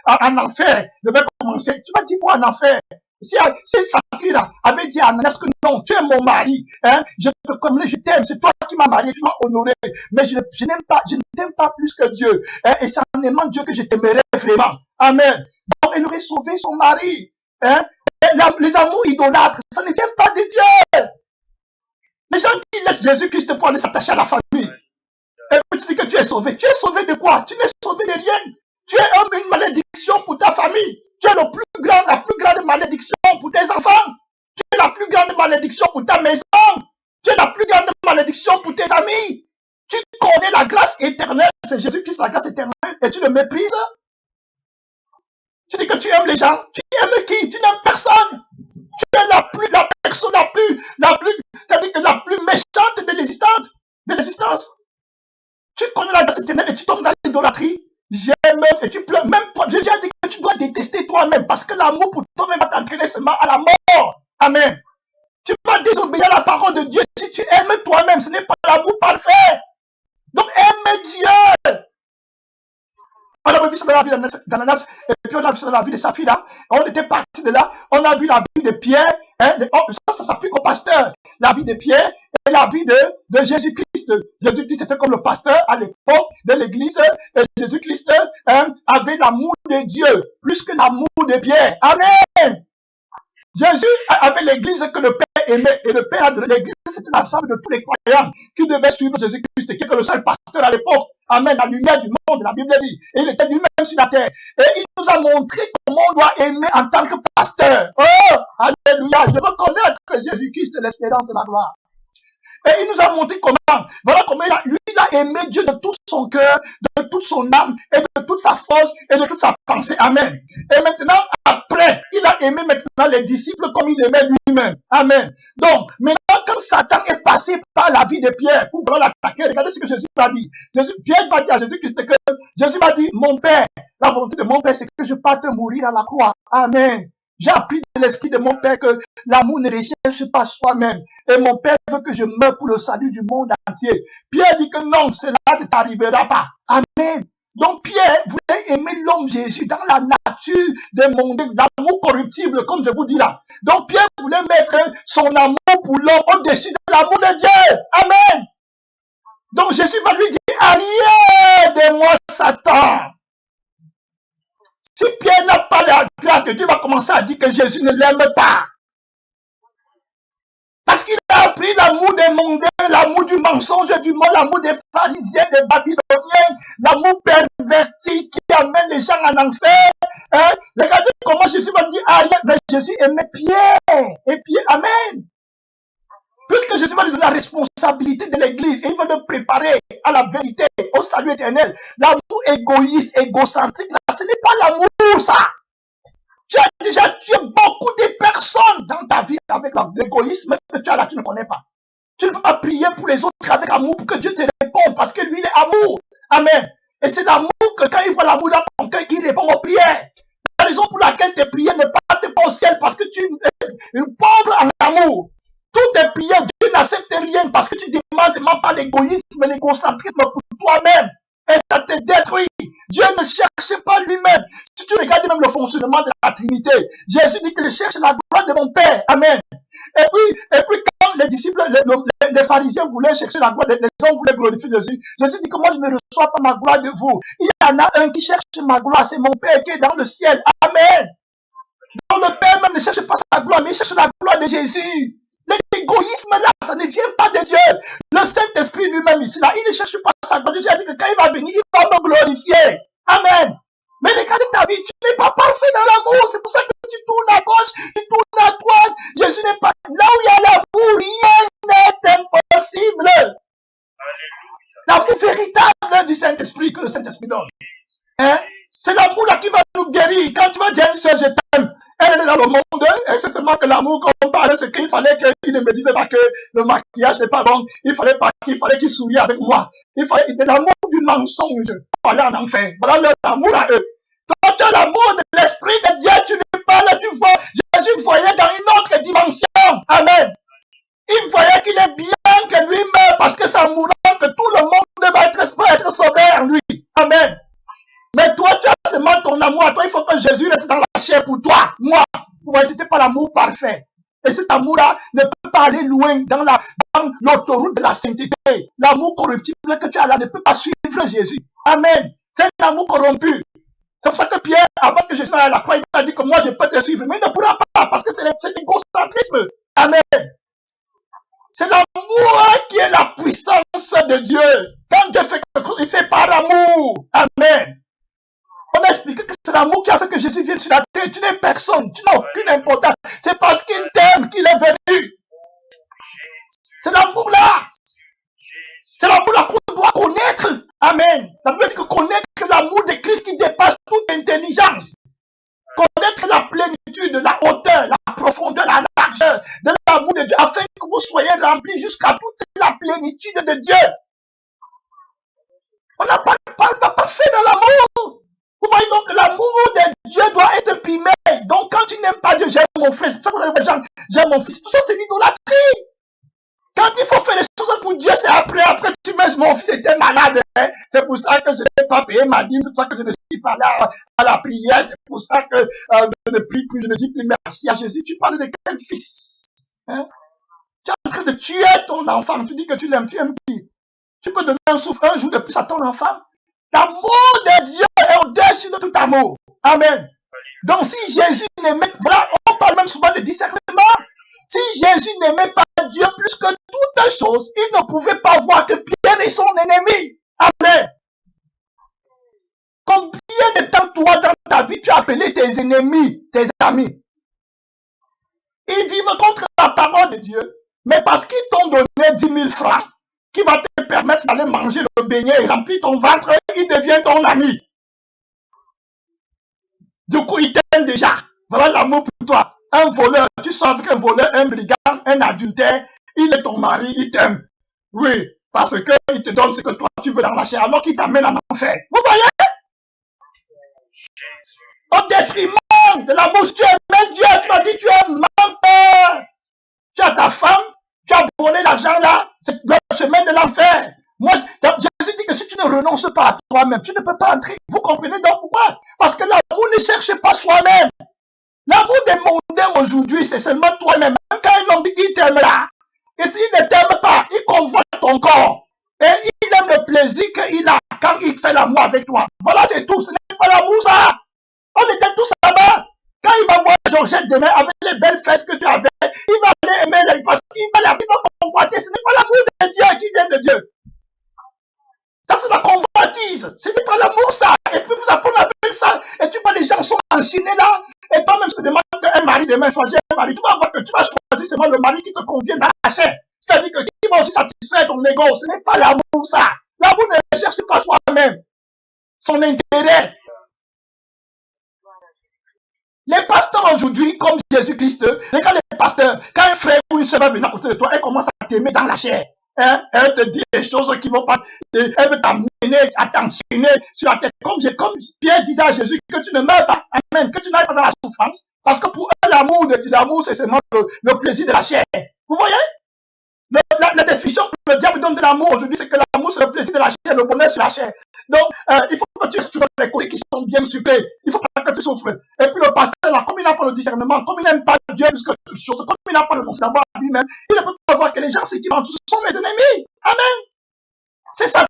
en enfer, je vais commencer. Tu vas dire quoi en enfer? Si Saphira avait dit à Ananas que non, tu es mon mari, hein, je te connais, je t'aime, c'est toi qui m'as marié, tu m'as honoré, mais je n'aime pas, je ne t'aime pas plus que Dieu, hein, et c'est en aimant Dieu que je t'aimerais vraiment. Amen. Donc, elle aurait sauvé son mari, hein. Les amours idolâtres, ça ne vient pas de Dieu. Les gens qui laissent Jésus-Christ pour aller s'attacher à la famille. Et puis tu dis que tu es sauvé. Tu es sauvé de quoi? Tu n'es sauvé de rien. Tu es une malédiction pour ta famille. Tu es la plus grande malédiction pour tes enfants. Tu es la plus grande malédiction pour ta maison. Tu es la plus grande malédiction pour tes amis. Tu connais la grâce éternelle. C'est Jésus-Christ, la grâce éternelle. Et tu le méprises. Tu dis que tu aimes les gens. Tu aimes qui? Tu n'aimes personne. Tu es la personne c'est-à-dire que la plus méchante de l'existence. Tu connais la grâce éternelle et tu tombes dans l'idolâtrie. J'aime et tu pleures. Même toi, Jésus a dit que tu dois détester toi-même parce que l'amour pour toi-même va t'entraîner seulement à la mort. Amen. Tu vas désobéir à la parole de Dieu si tu aimes toi-même. Ce n'est pas l'amour parfait. Donc aime Dieu. On a vu ça dans la vie d'Ananas, et puis on a vu ça dans la vie de Saphira. On était parti de là, on a vu la vie de Pierre, hein, ça s'applique au pasteur. La vie de Pierre et la vie de Jésus-Christ. Jésus-Christ était comme le pasteur à l'époque de l'église, et Jésus-Christ avait l'amour de Dieu, plus que l'amour de Pierre. Amen. Jésus avait l'église que le Père aimait, et le Père a donné l'église, c'était l'ensemble de tous les croyants qui devaient suivre Jésus-Christ, qui était le seul pasteur à l'époque. Amen, la lumière du monde, la Bible dit. Et il était lui-même sur la terre. Et il nous a montré comment on doit aimer en tant que pasteur. Oh, alléluia, je veux connaître Jésus-Christ, l'espérance de la gloire. Et il nous a montré comment. Voilà comment il a aimé Dieu de tout son cœur, de toute son âme, et de toute sa force, et de toute sa pensée. Amen. Et maintenant, après, il a aimé maintenant les disciples comme il aimait lui-même. Amen. Donc, maintenant, quand Satan est passé par la vie de Pierre pour vouloir l'attaquer, regardez ce que Jésus a dit. Pierre va dire à Jésus-Christ que Jésus va dire, mon Père, la volonté de mon Père, c'est que je parte mourir à la croix. Amen. J'ai appris de l'esprit de mon Père que l'amour ne recherche pas soi-même. Et mon Père veut que je meure pour le salut du monde entier. Pierre dit que non, cela ne t'arrivera pas. Amen. Donc Pierre voulait aimer l'homme Jésus dans la nature des mondes, l'amour corruptible, comme je vous dis là. Donc Pierre voulait mettre son amour pour l'homme au-dessus de l'amour de Dieu. Amen. Donc Jésus va lui dire, arrière de moi Satan. Si Pierre n'a pas la grâce de de Dieu va commencer à dire que Jésus ne l'aime pas. Parce qu'il a appris l'amour des mondains, l'amour du mensonge du monde, l'amour des pharisiens, des babyloniens, l'amour perverti qui amène les gens en enfer. Hein? Regardez comment Jésus va dire, ah, mais Jésus aimait Pierre. Et Pierre, amen. Puisque Jésus va lui donner la responsabilité de l'église et il va le préparer à la vérité, au salut éternel. L'amour égoïste, égocentrique, là, ce n'est pas l'amour, ça. Tu as déjà tué beaucoup de personnes dans ta vie avec l'égoïsme que tu as là, tu ne connais pas. Tu ne peux pas prier pour les autres avec amour pour que Dieu te réponde parce que lui, il est amour. Amen. Et c'est l'amour que quand il voit l'amour dans ton cœur, qu'il répond aux prières. La raison pour laquelle tes prières ne partent pas au ciel parce que tu es pauvre en amour. Toutes tes prières, Dieu n'accepte rien parce que tu demandes seulement pas l'égoïsme, l'égocentrisme pour toi-même. Et ça te détruit. Dieu ne cherche pas lui-même. Si tu regardes même le fonctionnement de la Trinité, Jésus dit que je cherche la gloire de mon Père. Amen. Et puis quand les disciples, les pharisiens voulaient chercher la gloire, les hommes voulaient glorifier Jésus. Jésus dit que moi je ne reçois pas ma gloire de vous. Il y en a un qui cherche ma gloire, c'est mon Père qui est dans le ciel. Amen. Donc le Père même ne cherche pas sa gloire, mais il cherche la gloire de Jésus. L'égoïsme là, ça ne vient pas de Dieu. Le Saint-Esprit lui-même ici là, il ne cherche pas sa gloire. Dieu a dit que quand il va venir, il va me glorifier. Amen. Mais regardez ta vie, tu n'es pas parfait dans l'amour. C'est pour ça que tu tournes à gauche, tu tournes à droite. Jésus n'est pas là où il y a l'amour, rien n'est impossible. L'amour véritable du Saint-Esprit que le Saint-Esprit donne. Hein? C'est l'amour là qui va nous guérir. Quand tu vas dire je t'aime, elle est dans le monde, et c'est seulement que l'amour qu'on parle, c'est qu'il fallait qu'il ne me dise pas que le maquillage n'est pas bon, il fallait qu'il sourie avec moi. Il fallait de l'amour du mensonge pour aller en enfer. Voilà l'amour à eux. Toi, tu as l'amour de l'Esprit de Dieu, tu lui parles, tu vois, Jésus voyait dans une autre dimension. Amen. Il voyait qu'il est bien que lui meurt parce que ça mourra, que tout le monde va être sauvé en lui. Amen. Mais toi, tu as seulement ton amour à toi. Il faut que Jésus reste dans la chair pour toi. Moi, ce n'était pas l'amour parfait. Et cet amour-là ne peut pas aller loin dans l'autoroute de la sainteté. L'amour corruptible que tu as là ne peut pas suivre Jésus. Amen. C'est un amour corrompu. C'est pour ça que Pierre, avant que Jésus aille à la croix, il a dit que moi, je peux te suivre. Mais il ne pourra pas parce que c'est l'égocentrisme. Amen. C'est l'amour qui est la puissance de Dieu. Quand Dieu fait quelque chose, il fait par amour. Amen. On a expliqué que c'est l'amour qui a fait que Jésus vienne sur la terre. Tu n'es personne, tu n'as aucune importance. C'est parce qu'il t'aime qu'il est venu. C'est l'amour-là. C'est l'amour-là qu'on doit connaître. Amen. La Bible dit que connaître l'amour de Christ qui dépasse toute intelligence. Connaître la plénitude, la hauteur, la profondeur, la largeur de l'amour de Dieu, afin que vous soyez remplis jusqu'à toute la plénitude de Dieu. On n'a pas fait dans l'amour. Vous voyez donc que l'amour de Dieu doit être primé. Donc quand tu n'aimes pas Dieu, j'aime mon frère. C'est pour ça que vous avez des gens, j'aime mon fils. Tout ça c'est l'idolâtrie. Quand il faut faire les choses pour Dieu, c'est après tu mets mon fils était malade. Hein? C'est pour ça que je n'ai pas payé ma dîme. C'est pour ça que je ne suis pas là à la prière. C'est pour ça que je ne prie plus, je ne dis plus merci à Jésus. Tu parles de quel fils? Hein? Tu es en train de tuer ton enfant. Tu dis que tu l'aimes, tu aimes qui? Tu peux donner un souffle un jour de plus à ton enfant? L'amour de Dieu est au-dessus de tout amour. Amen. Donc si Jésus n'aimait, voilà, on parle même souvent de discernement. Si Jésus n'aimait pas Dieu plus que toutes choses, il ne pouvait pas voir que Pierre est son ennemi. Amen. Combien de temps toi dans ta vie tu as appelé tes ennemis, tes amis? Ils vivent contre la parole de Dieu, mais parce qu'ils t'ont donné 10 000 francs, qui va te permettre d'aller manger le beignet et remplir ton ventre, il devient ton ami. Du coup, il t'aime déjà. Voilà l'amour pour toi. Un voleur, tu sors avec un voleur, un brigand, un adultère, il est ton mari, il t'aime. Oui, parce qu'il te donne ce que toi tu veux dans la chair, alors qu'il t'amène en enfer. Vous voyez? Au détriment de l'amour, tu aimes Dieu, tu m'as dit tu es menteur. Tu as ta femme, tu as volé l'argent là, c'est le chemin de l'enfer. Moi, Jésus dit que si tu ne renonces pas à toi-même, tu ne peux pas entrer. Vous comprenez donc pourquoi? Parce que l'amour ne cherche pas soi-même. L'amour des mondains aujourd'hui, c'est seulement toi-même. Même quand un homme dit qu'il t'aime là, et s'il ne t'aime pas, il convoite ton corps. Et il aime le plaisir qu'il a quand il fait l'amour avec toi. Voilà, c'est tout. Ce n'est pas l'amour, ça. On était tous là-bas. Quand il Georgette demain, avec les belles fesses que tu avais, il va aller aimer les parce qu'il va convoiter. Ce n'est pas l'amour de Dieu qui vient de Dieu. Ça, c'est la convoitise. Ce n'est pas l'amour, ça. Et puis vous appelez ça. Et tu vois, les gens sont enchaînés là. Et toi-même, tu te demandes qu'un mari demain choisit un mari. Tu vas voir que tu vas choisir seulement le mari qui te convient dans la chair. C'est-à-dire que qui va aussi satisfaire ton ego. Ce n'est pas l'amour, ça. L'amour ne cherche pas soi-même. Son intérêt. Les pasteurs aujourd'hui, comme Jésus-Christ, regarde les pasteurs, quand un frère ou une sœur va venir à côté de toi, elle commence à t'aimer dans la chair. Hein? Elle te dit des choses qui vont pas, elle veut t'amener à t'enchaîner sur la tête. Comme Pierre disait à Jésus, que tu ne meurs pas, amen, que tu n'ailles pas dans la souffrance, parce que pour eux, l'amour, c'est seulement le plaisir de la chair. Vous voyez? La définition que le diable donne de l'amour aujourd'hui, c'est que l'amour, c'est le plaisir de la chair, le bonheur sur la chair. Donc, il faut que tu souffres les côtés qui sont bien sucrés. Il faut pas que tu souffres. Et puis le pasteur, là, comme il n'a pas le discernement, comme il n'aime pas Dieu, plus que toute chose, comme il n'a pas le nom d'abord à lui-même, il ne peut pas voir que les gens, qui m'entourent, sont mes ennemis. Amen. C'est Satan.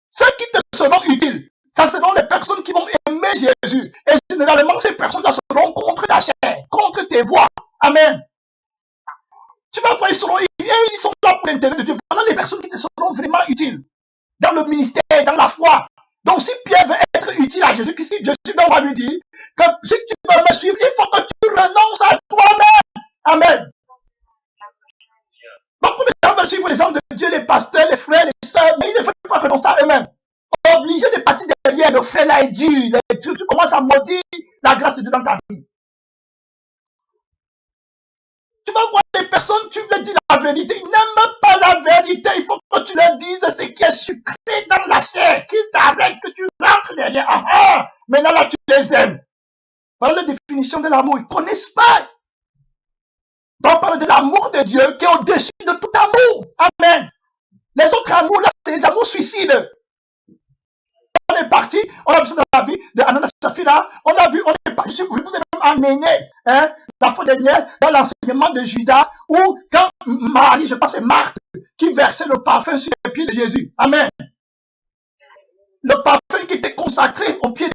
Ceux qui te seront utiles, ça seront les personnes qui vont aimer Jésus. Et généralement, ces personnes-là seront contre ta chair, contre tes voix. Amen. Tu vas voir, ils sont là pour l'intérêt de Dieu. Voilà les personnes qui te seront vraiment utiles dans le ministère, dans la foi. Donc, si Pierre veut être utile à Jésus-Christ, Jésus va lui dire que si tu veux me suivre, il faut que tu renonces à toi-même. Amen. Beaucoup de gens veulent suivre les hommes de Dieu, les pasteurs, les frères, les sœurs, mais ils ne veulent pas renoncer à eux-mêmes. Obligé de partir derrière, le frère là est dur. Tu commences à maudire la grâce de Dieu dans ta vie. Tu vas voir les personnes, tu leur dis la vérité. Ils n'aiment pas la vérité. Il faut que tu leur dises ce qui est sucré dans la chair. Qu'ils t'arrêtent, que tu rentres derrière. Maintenant là, tu les aimes. Voilà la définition de l'amour. Ils ne connaissent pas. On parle de l'amour de Dieu qui est au-dessus de tout amour. Amen. Les autres amours, là, c'est des amours suicides. On est parti, on a vu ça dans la vie de Ananias et Saphira. On a vu, on est parti, vous avez même emmené, hein, la fois dernière, dans l'enseignement de Judas, où quand Marie, je pense c'est Marthe, qui versait le parfum sur les pieds de Jésus. Amen. Le parfum qui était consacré aux pieds de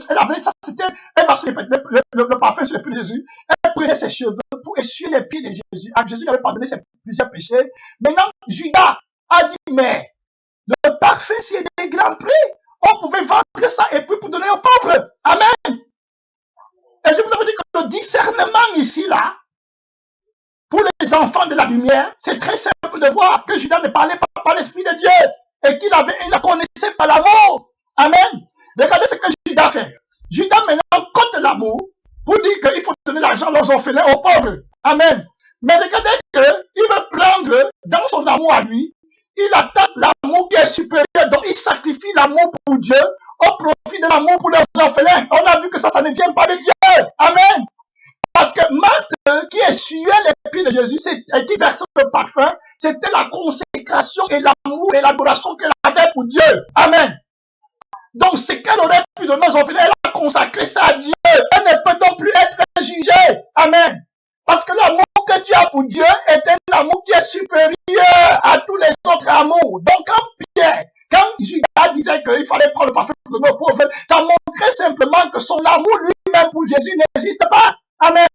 elle avait ça, c'était, elle versait le parfum sur les pieds de Jésus. Elle prenait ses cheveux pour essuyer les pieds de Jésus. Jésus avait pardonné ses plusieurs péchés. Maintenant, Judas a dit, mais le parfum, c'est des grands prix. On pouvait vendre ça et puis pour donner aux pauvres. Amen. Et je vous avais dit que le discernement ici, là, pour les enfants de la lumière, c'est très simple de voir que Judas ne parlait pas par l'Esprit de Dieu et qu'il ne connaissait pas l'amour. Amen. Regardez ce que Judas fait. Judas maintenant compte l'amour pour dire qu'il faut donner l'argent aux orphelins, aux pauvres. Amen. Mais regardez qu'il veut prendre dans son amour à lui, il attaque l'amour qui est supérieur, donc il sacrifie l'amour pour Dieu au profit de l'amour pour les orphelins. On a vu que ça ne vient pas de Dieu. Amen. Parce que Marthe, qui essuyait les pieds de Jésus, et qui versait le parfum, c'était la consécration et l'amour et l'adoration qu'elle avait pour Dieu. Amen. Donc, ce qu'elle aurait pu donner aux orphelins, elle a consacré ça à Dieu. Elle ne peut donc plus être jugée. Amen. Parce que l'amour que Dieu a pour Dieu est un amour qui est supérieur à tous les autres amours. Donc, quand Judas disait qu'il fallait prendre le parfum pour donner aux pauvres, ça montrait simplement que son amour lui-même pour Jésus n'existe pas. Amen.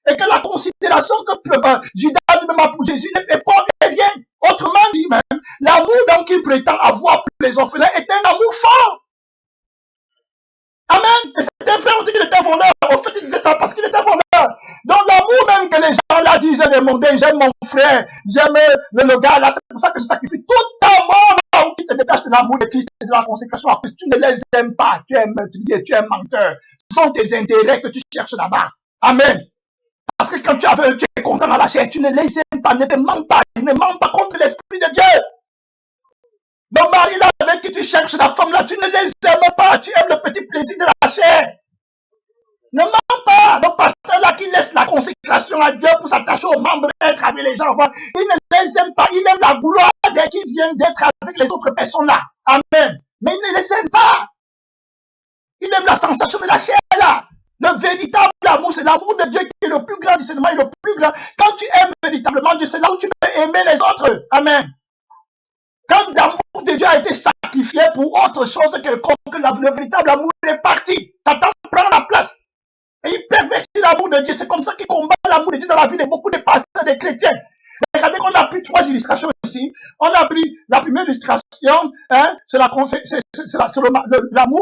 Et que la considération que Judas lui-même a pour Jésus n'est pas rien. Autrement dit même, l'amour qu'il prétend avoir pour les orphelins est un amour fort. Amen. Et c'était vrai, on dit qu'il était voleur. Au fait, il disait ça parce qu'il était voleur. Donc l'amour même que les gens là disent, j'aime mon Dieu, j'aime mon frère, j'aime le gars là, c'est pour ça que je sacrifie tout amour là où tu te détaches de l'amour de Christ et de la consécration à Christ. Tu ne les aimes pas, tu es meurtrier, tu es menteur. Ce sont tes intérêts que tu cherches là-bas. Amen. Parce que quand tu es content dans la chair, tu ne les aimes pas, ne te mens pas, ne mens pas contre l'Esprit de Dieu. Le mari là avec qui tu cherches la femme là, tu ne les aimes pas, tu aimes le petit plaisir de la chair. Ne mens pas. Le pasteur là qui laisse la consécration à Dieu pour s'attacher aux membres, être avec les gens, il ne les aime pas, il aime la gloire qui vient d'être avec les autres personnes là. Amen. Mais il ne les aime pas. Il aime la sensation de la chair là. Le véritable amour, c'est l'amour de Dieu qui est le plus grand discernement et le plus grand. Quand tu aimes véritablement Dieu, c'est là où tu peux aimer les autres. Amen. Quand l'amour de Dieu a été sacrifié pour autre chose que le véritable amour est parti, Satan prend la place. Et il pervertit l'amour de Dieu. C'est comme ça qu'il combat l'amour de Dieu dans la vie de beaucoup de pasteurs, des chrétiens. Regardez qu'on a pris 3 illustrations ici. On a pris la première illustration, hein, c'est l'amour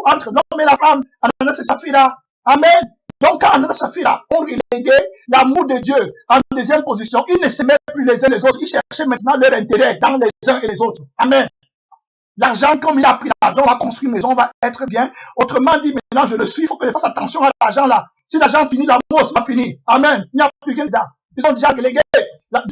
entre l'homme et la femme. Ananas et Saphira. Amen. Donc, quand Ananas et Saphira ont relégué l'amour de Dieu en deuxième position, ils ne s'aimaient plus les uns les autres. Ils cherchaient maintenant leur intérêt dans les uns et les autres. Amen. L'argent, comme il a pris l'argent, on va construire une maison, on va être bien. Autrement dit, maintenant, je le suis, il faut que je fasse attention à l'argent là. Si l'argent finit, l'amour aussi va finir. Amen. Il n'y a plus qu'un dedans. Ils ont déjà relégué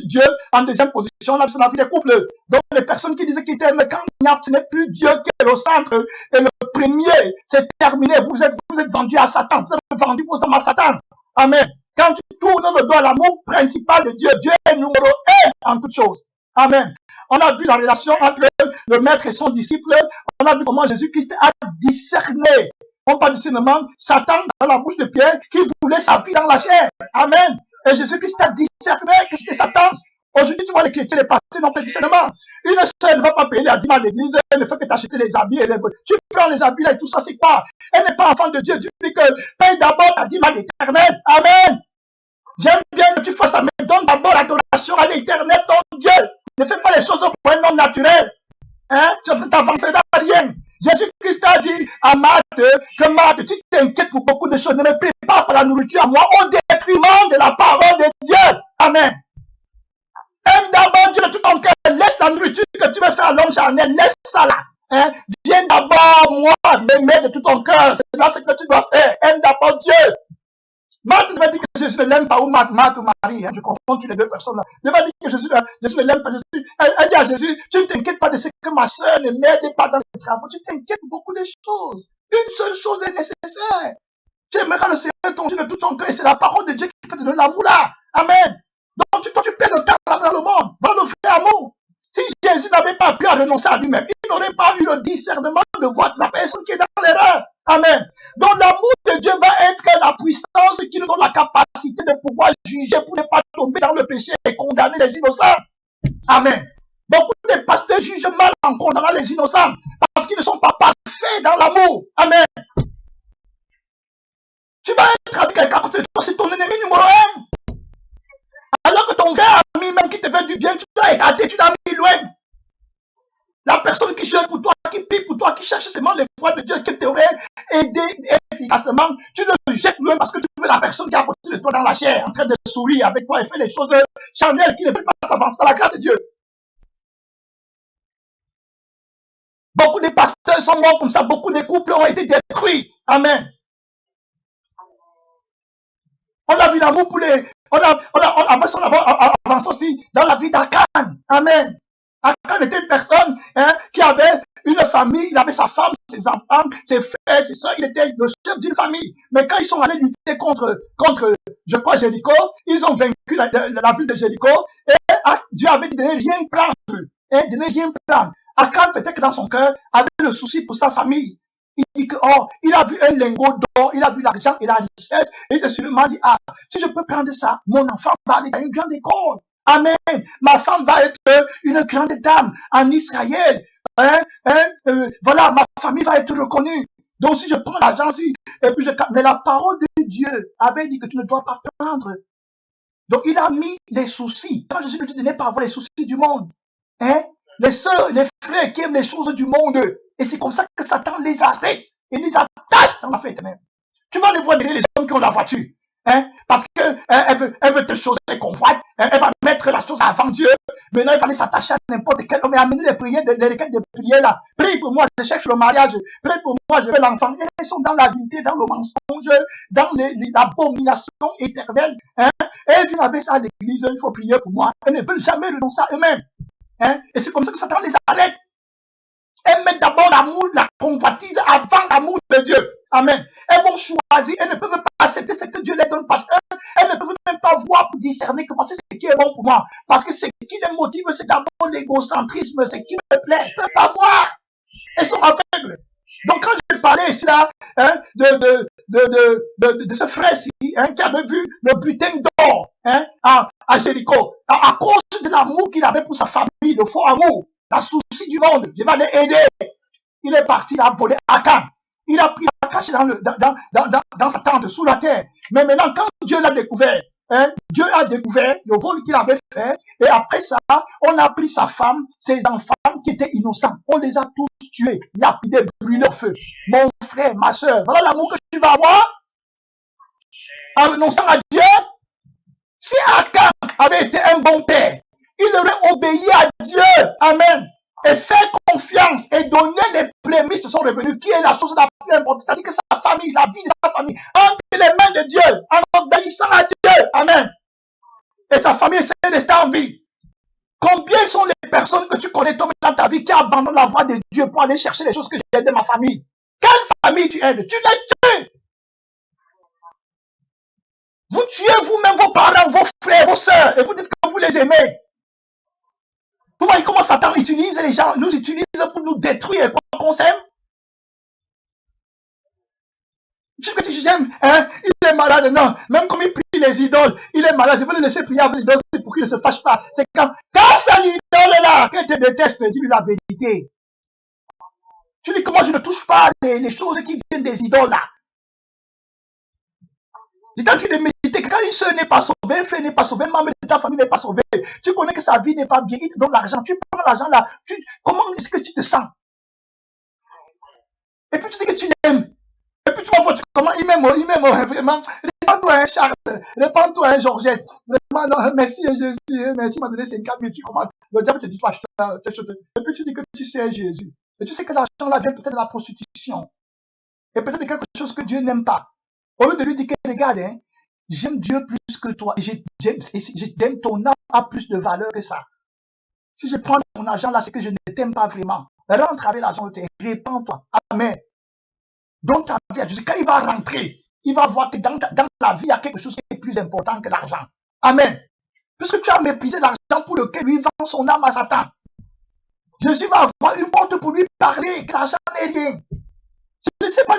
Dieu en deuxième position. On a vu dans la vie des couples. Donc, les personnes qui disaient qu'ils t'aiment, quand ce n'est plus Dieu qui est au centre, et le premier, c'est terminé. Vous êtes vendus à Satan. Vous êtes vendus vos âmes à Satan. Amen. Quand tu tournes le dos à l'amour principal de Dieu, Dieu est numéro 1 en toutes choses. Amen. On a vu la relation entre le maître et son disciple. On a vu comment Jésus-Christ a discerné. On parle de discernement. Satan dans la bouche de Pierre qui voulait sa vie dans la chair. Amen. Et Jésus-Christ a discerné que c'était Satan. Aujourd'hui, tu vois les chrétiens, les pasteurs n'ont pas de discernement. Une seule ne va pas payer la dîme à l'église. Elle ne fait que t'acheter les habits. Tu prends les habits là et tout ça, c'est quoi? Elle n'est pas enfant de Dieu. Dieu dit que paye d'abord la dîme à l'éternel. Amen. J'aime bien que tu fasses ça, mais donne d'abord l'adoration à l'éternel, ton Dieu. Ne fais pas les choses pour un homme naturel. Hein? Tu ne t'avanceras à rien. Jésus-Christ a dit à Marthe que Marthe, tu t'inquiètes pour beaucoup de choses. Ne me prépare pas la nourriture à moi au détriment de la parole de Dieu. Amen. Aime d'abord Dieu de tout ton cœur. Laisse la nourriture que tu veux faire à l'homme charnel. Laisse ça là. Hein? Viens d'abord, moi, m'aimer de tout ton cœur. C'est là ce que tu dois faire. Aime d'abord Dieu. Marthe ne va dire que Jésus ne l'aime pas, ou Marthe ou Marie, hein, je confonds toutes les deux personnes là. Ne va dire que Jésus ne l'aime pas. Elle dit à Jésus, tu ne t'inquiètes pas de ce que ma soeur ne m'aide pas dans les travaux. Tu t'inquiètes pour beaucoup de choses. Une seule chose est nécessaire. Tu aimeras le Seigneur ton Dieu de tout ton cœur, et c'est la parole de Dieu qui peut te donner l'amour là. Amen. Donc, quand tu perds le temps dans le monde, va le vrai amour. Si Jésus n'avait pas pu renoncer à lui-même, il n'aurait pas eu le discernement de voir la personne qui est dans l'erreur. Amen. Donc l'amour de Dieu va être la puissance qui nous donne la capacité de pouvoir juger pour ne pas tomber dans le péché et condamner les innocents. Amen. Beaucoup de pasteurs jugent mal en condamnant les innocents parce qu'ils ne sont pas parfaits dans l'amour. Amen. Tu vas être avec quelqu'un à côté de toi, c'est ton ennemi numéro 1. Alors que ton vrai ami même qui te fait du bien, tu l'as écarté, tu l'as mis loin. La personne qui cherche pour toi, qui prie pour toi, qui cherche seulement les voies de Dieu, qui t'aurait aidé efficacement, tu le jettes loin parce que tu veux la personne qui est à côté de toi dans la chair, en train de sourire avec toi et faire des choses charnelles qui ne veulent pas s'avancer dans la grâce de Dieu. Beaucoup de pasteurs sont morts comme ça, beaucoup de couples ont été détruits. Amen. On a vu l'amour pour les... On a avancé aussi dans la vie d'Akan. Amen. Akan était une personne qui avait une famille, il avait sa femme, ses enfants, ses frères, ses soeurs, il était le chef d'une famille. Mais quand ils sont allés lutter contre je crois, Jéricho, ils ont vaincu la ville de Jéricho et Dieu avait dit de ne rien prendre. De ne rien prendre. Akan, peut-être que dans son cœur, avait le souci pour sa famille. Il dit que, il a vu un lingot d'or, il a vu l'argent et la richesse, et il s'est sûrement dit, si je peux prendre ça, mon enfant va aller dans une grande école. Amen. Ma femme va être une grande dame en Israël. Voilà, ma famille va être reconnue. Donc, si je prends l'argent, et puis mais la parole de Dieu avait dit que tu ne dois pas prendre. Donc, il a mis les soucis. Quand Jésus lui dit de ne pas avoir les soucis du monde. Les sœurs, les frères qui aiment les choses du monde. Et c'est comme ça que Satan les arrête et les attache dans la fête même. Tu vas les voir derrière les hommes qui ont la voiture. Parce qu'elle veut te choses qu'elle convoite. Elle va mettre la chose avant Dieu. Maintenant, il fallait s'attacher à n'importe quel homme et amener les prières, les requêtes de prière là. Prie pour moi, je cherche le mariage. Prie pour moi, je veux l'enfant. Et ils sont dans l'adultère, dans le mensonge, dans l'abomination éternelle. Et elles viennent avec ça à l'église, il faut prier pour moi. Elles ne veulent jamais renoncer à eux-mêmes. Et c'est comme ça que Satan les arrête. Elles mettent d'abord l'amour, la convoitise avant l'amour de Dieu. Amen. Elles vont choisir, elles ne peuvent pas accepter ce que Dieu les donne parce qu'elles ne peuvent même pas voir pour discerner que c'est ce qui est bon pour moi. Parce que ce qui les motive, c'est d'abord l'égocentrisme, ce qui me plaît. Elles ne peuvent pas voir. Elles sont aveugles. Donc quand je parlais ici là, de ce frère-ci, qui avait vu le butin d'or à Jéricho, à cause de l'amour qu'il avait pour sa famille, le faux amour, la souci du monde, je vais l'aider. Il est parti, il a volé Akan. Il a pris Akan caché dans sa tente sous la terre. Mais maintenant, quand Dieu l'a découvert, Dieu a découvert le vol qu'il avait fait. Et après ça, on a pris sa femme, ses enfants qui étaient innocents. On les a tous tués, lapidés, brûlés au feu. Mon frère, ma soeur, voilà l'amour que tu vas avoir en renonçant à Dieu. Si Akan avait été un bon père, il aurait obéi à Dieu. Amen. Et faire confiance et donner les prémices de son revenu, qui est la chose la plus importante. C'est-à-dire que sa famille, la vie de sa famille, entre les mains de Dieu, en obéissant à Dieu. Amen. Et sa famille essaie de rester en vie. Combien sont les personnes que tu connais toi dans ta vie qui abandonnent la voie de Dieu pour aller chercher les choses que j'ai aidé ma famille? Quelle famille tu aides? Tu les tues. Vous tuez vous-même vos parents, vos frères, vos sœurs, et vous dites que vous les aimez. Vous voyez comment Satan utilise les gens, nous utilise pour nous détruire et pour qu'on s'aime. Tu que si j'aime, il est malade, non. Même comme il prie les idoles, il est malade. Je veux le laisser prier avec les idoles pour qu'il ne se fâche pas. C'est quand c'est l'idole là, qu'elle te déteste, dis-lui la vérité. Tu dis que moi je ne touche pas les choses qui viennent des idoles là. J'étais en train de méditer que quand une soeur n'est pas sauvée, un frère n'est pas sauvé, un membre de ta famille n'est pas sauvé, tu connais que sa vie n'est pas bien, il te donne l'argent, tu prends l'argent là, comment est-ce que tu te sens? Et puis tu dis que tu l'aimes. Et puis tu vas voir comment il m'aime, vraiment. Répands-toi, hein, Charles, répands-toi, hein, Georgette. Vraiment, non, merci, Jésus, merci, il m'a donné 50 000, tu commences. Le diable te dit, toi, et puis tu dis que tu sais Jésus. Et tu sais que l'argent là vient peut-être de la prostitution. Et peut-être de quelque chose que Dieu n'aime pas. Au lieu de lui dire que regarde, hein, j'aime Dieu plus que toi. Et j'aime ton âme a plus de valeur que ça. Si je prends ton argent là, c'est que je ne t'aime pas vraiment. Rentre avec l'argent, répands-toi. Amen. Donc ta vie à Jésus, quand il va rentrer, il va voir que dans la vie, il y a quelque chose qui est plus important que l'argent. Amen. Puisque tu as méprisé l'argent pour lequel lui vend son âme à Satan. Jésus va avoir une porte pour lui parler, que l'argent n'est rien. Ce ne sont pas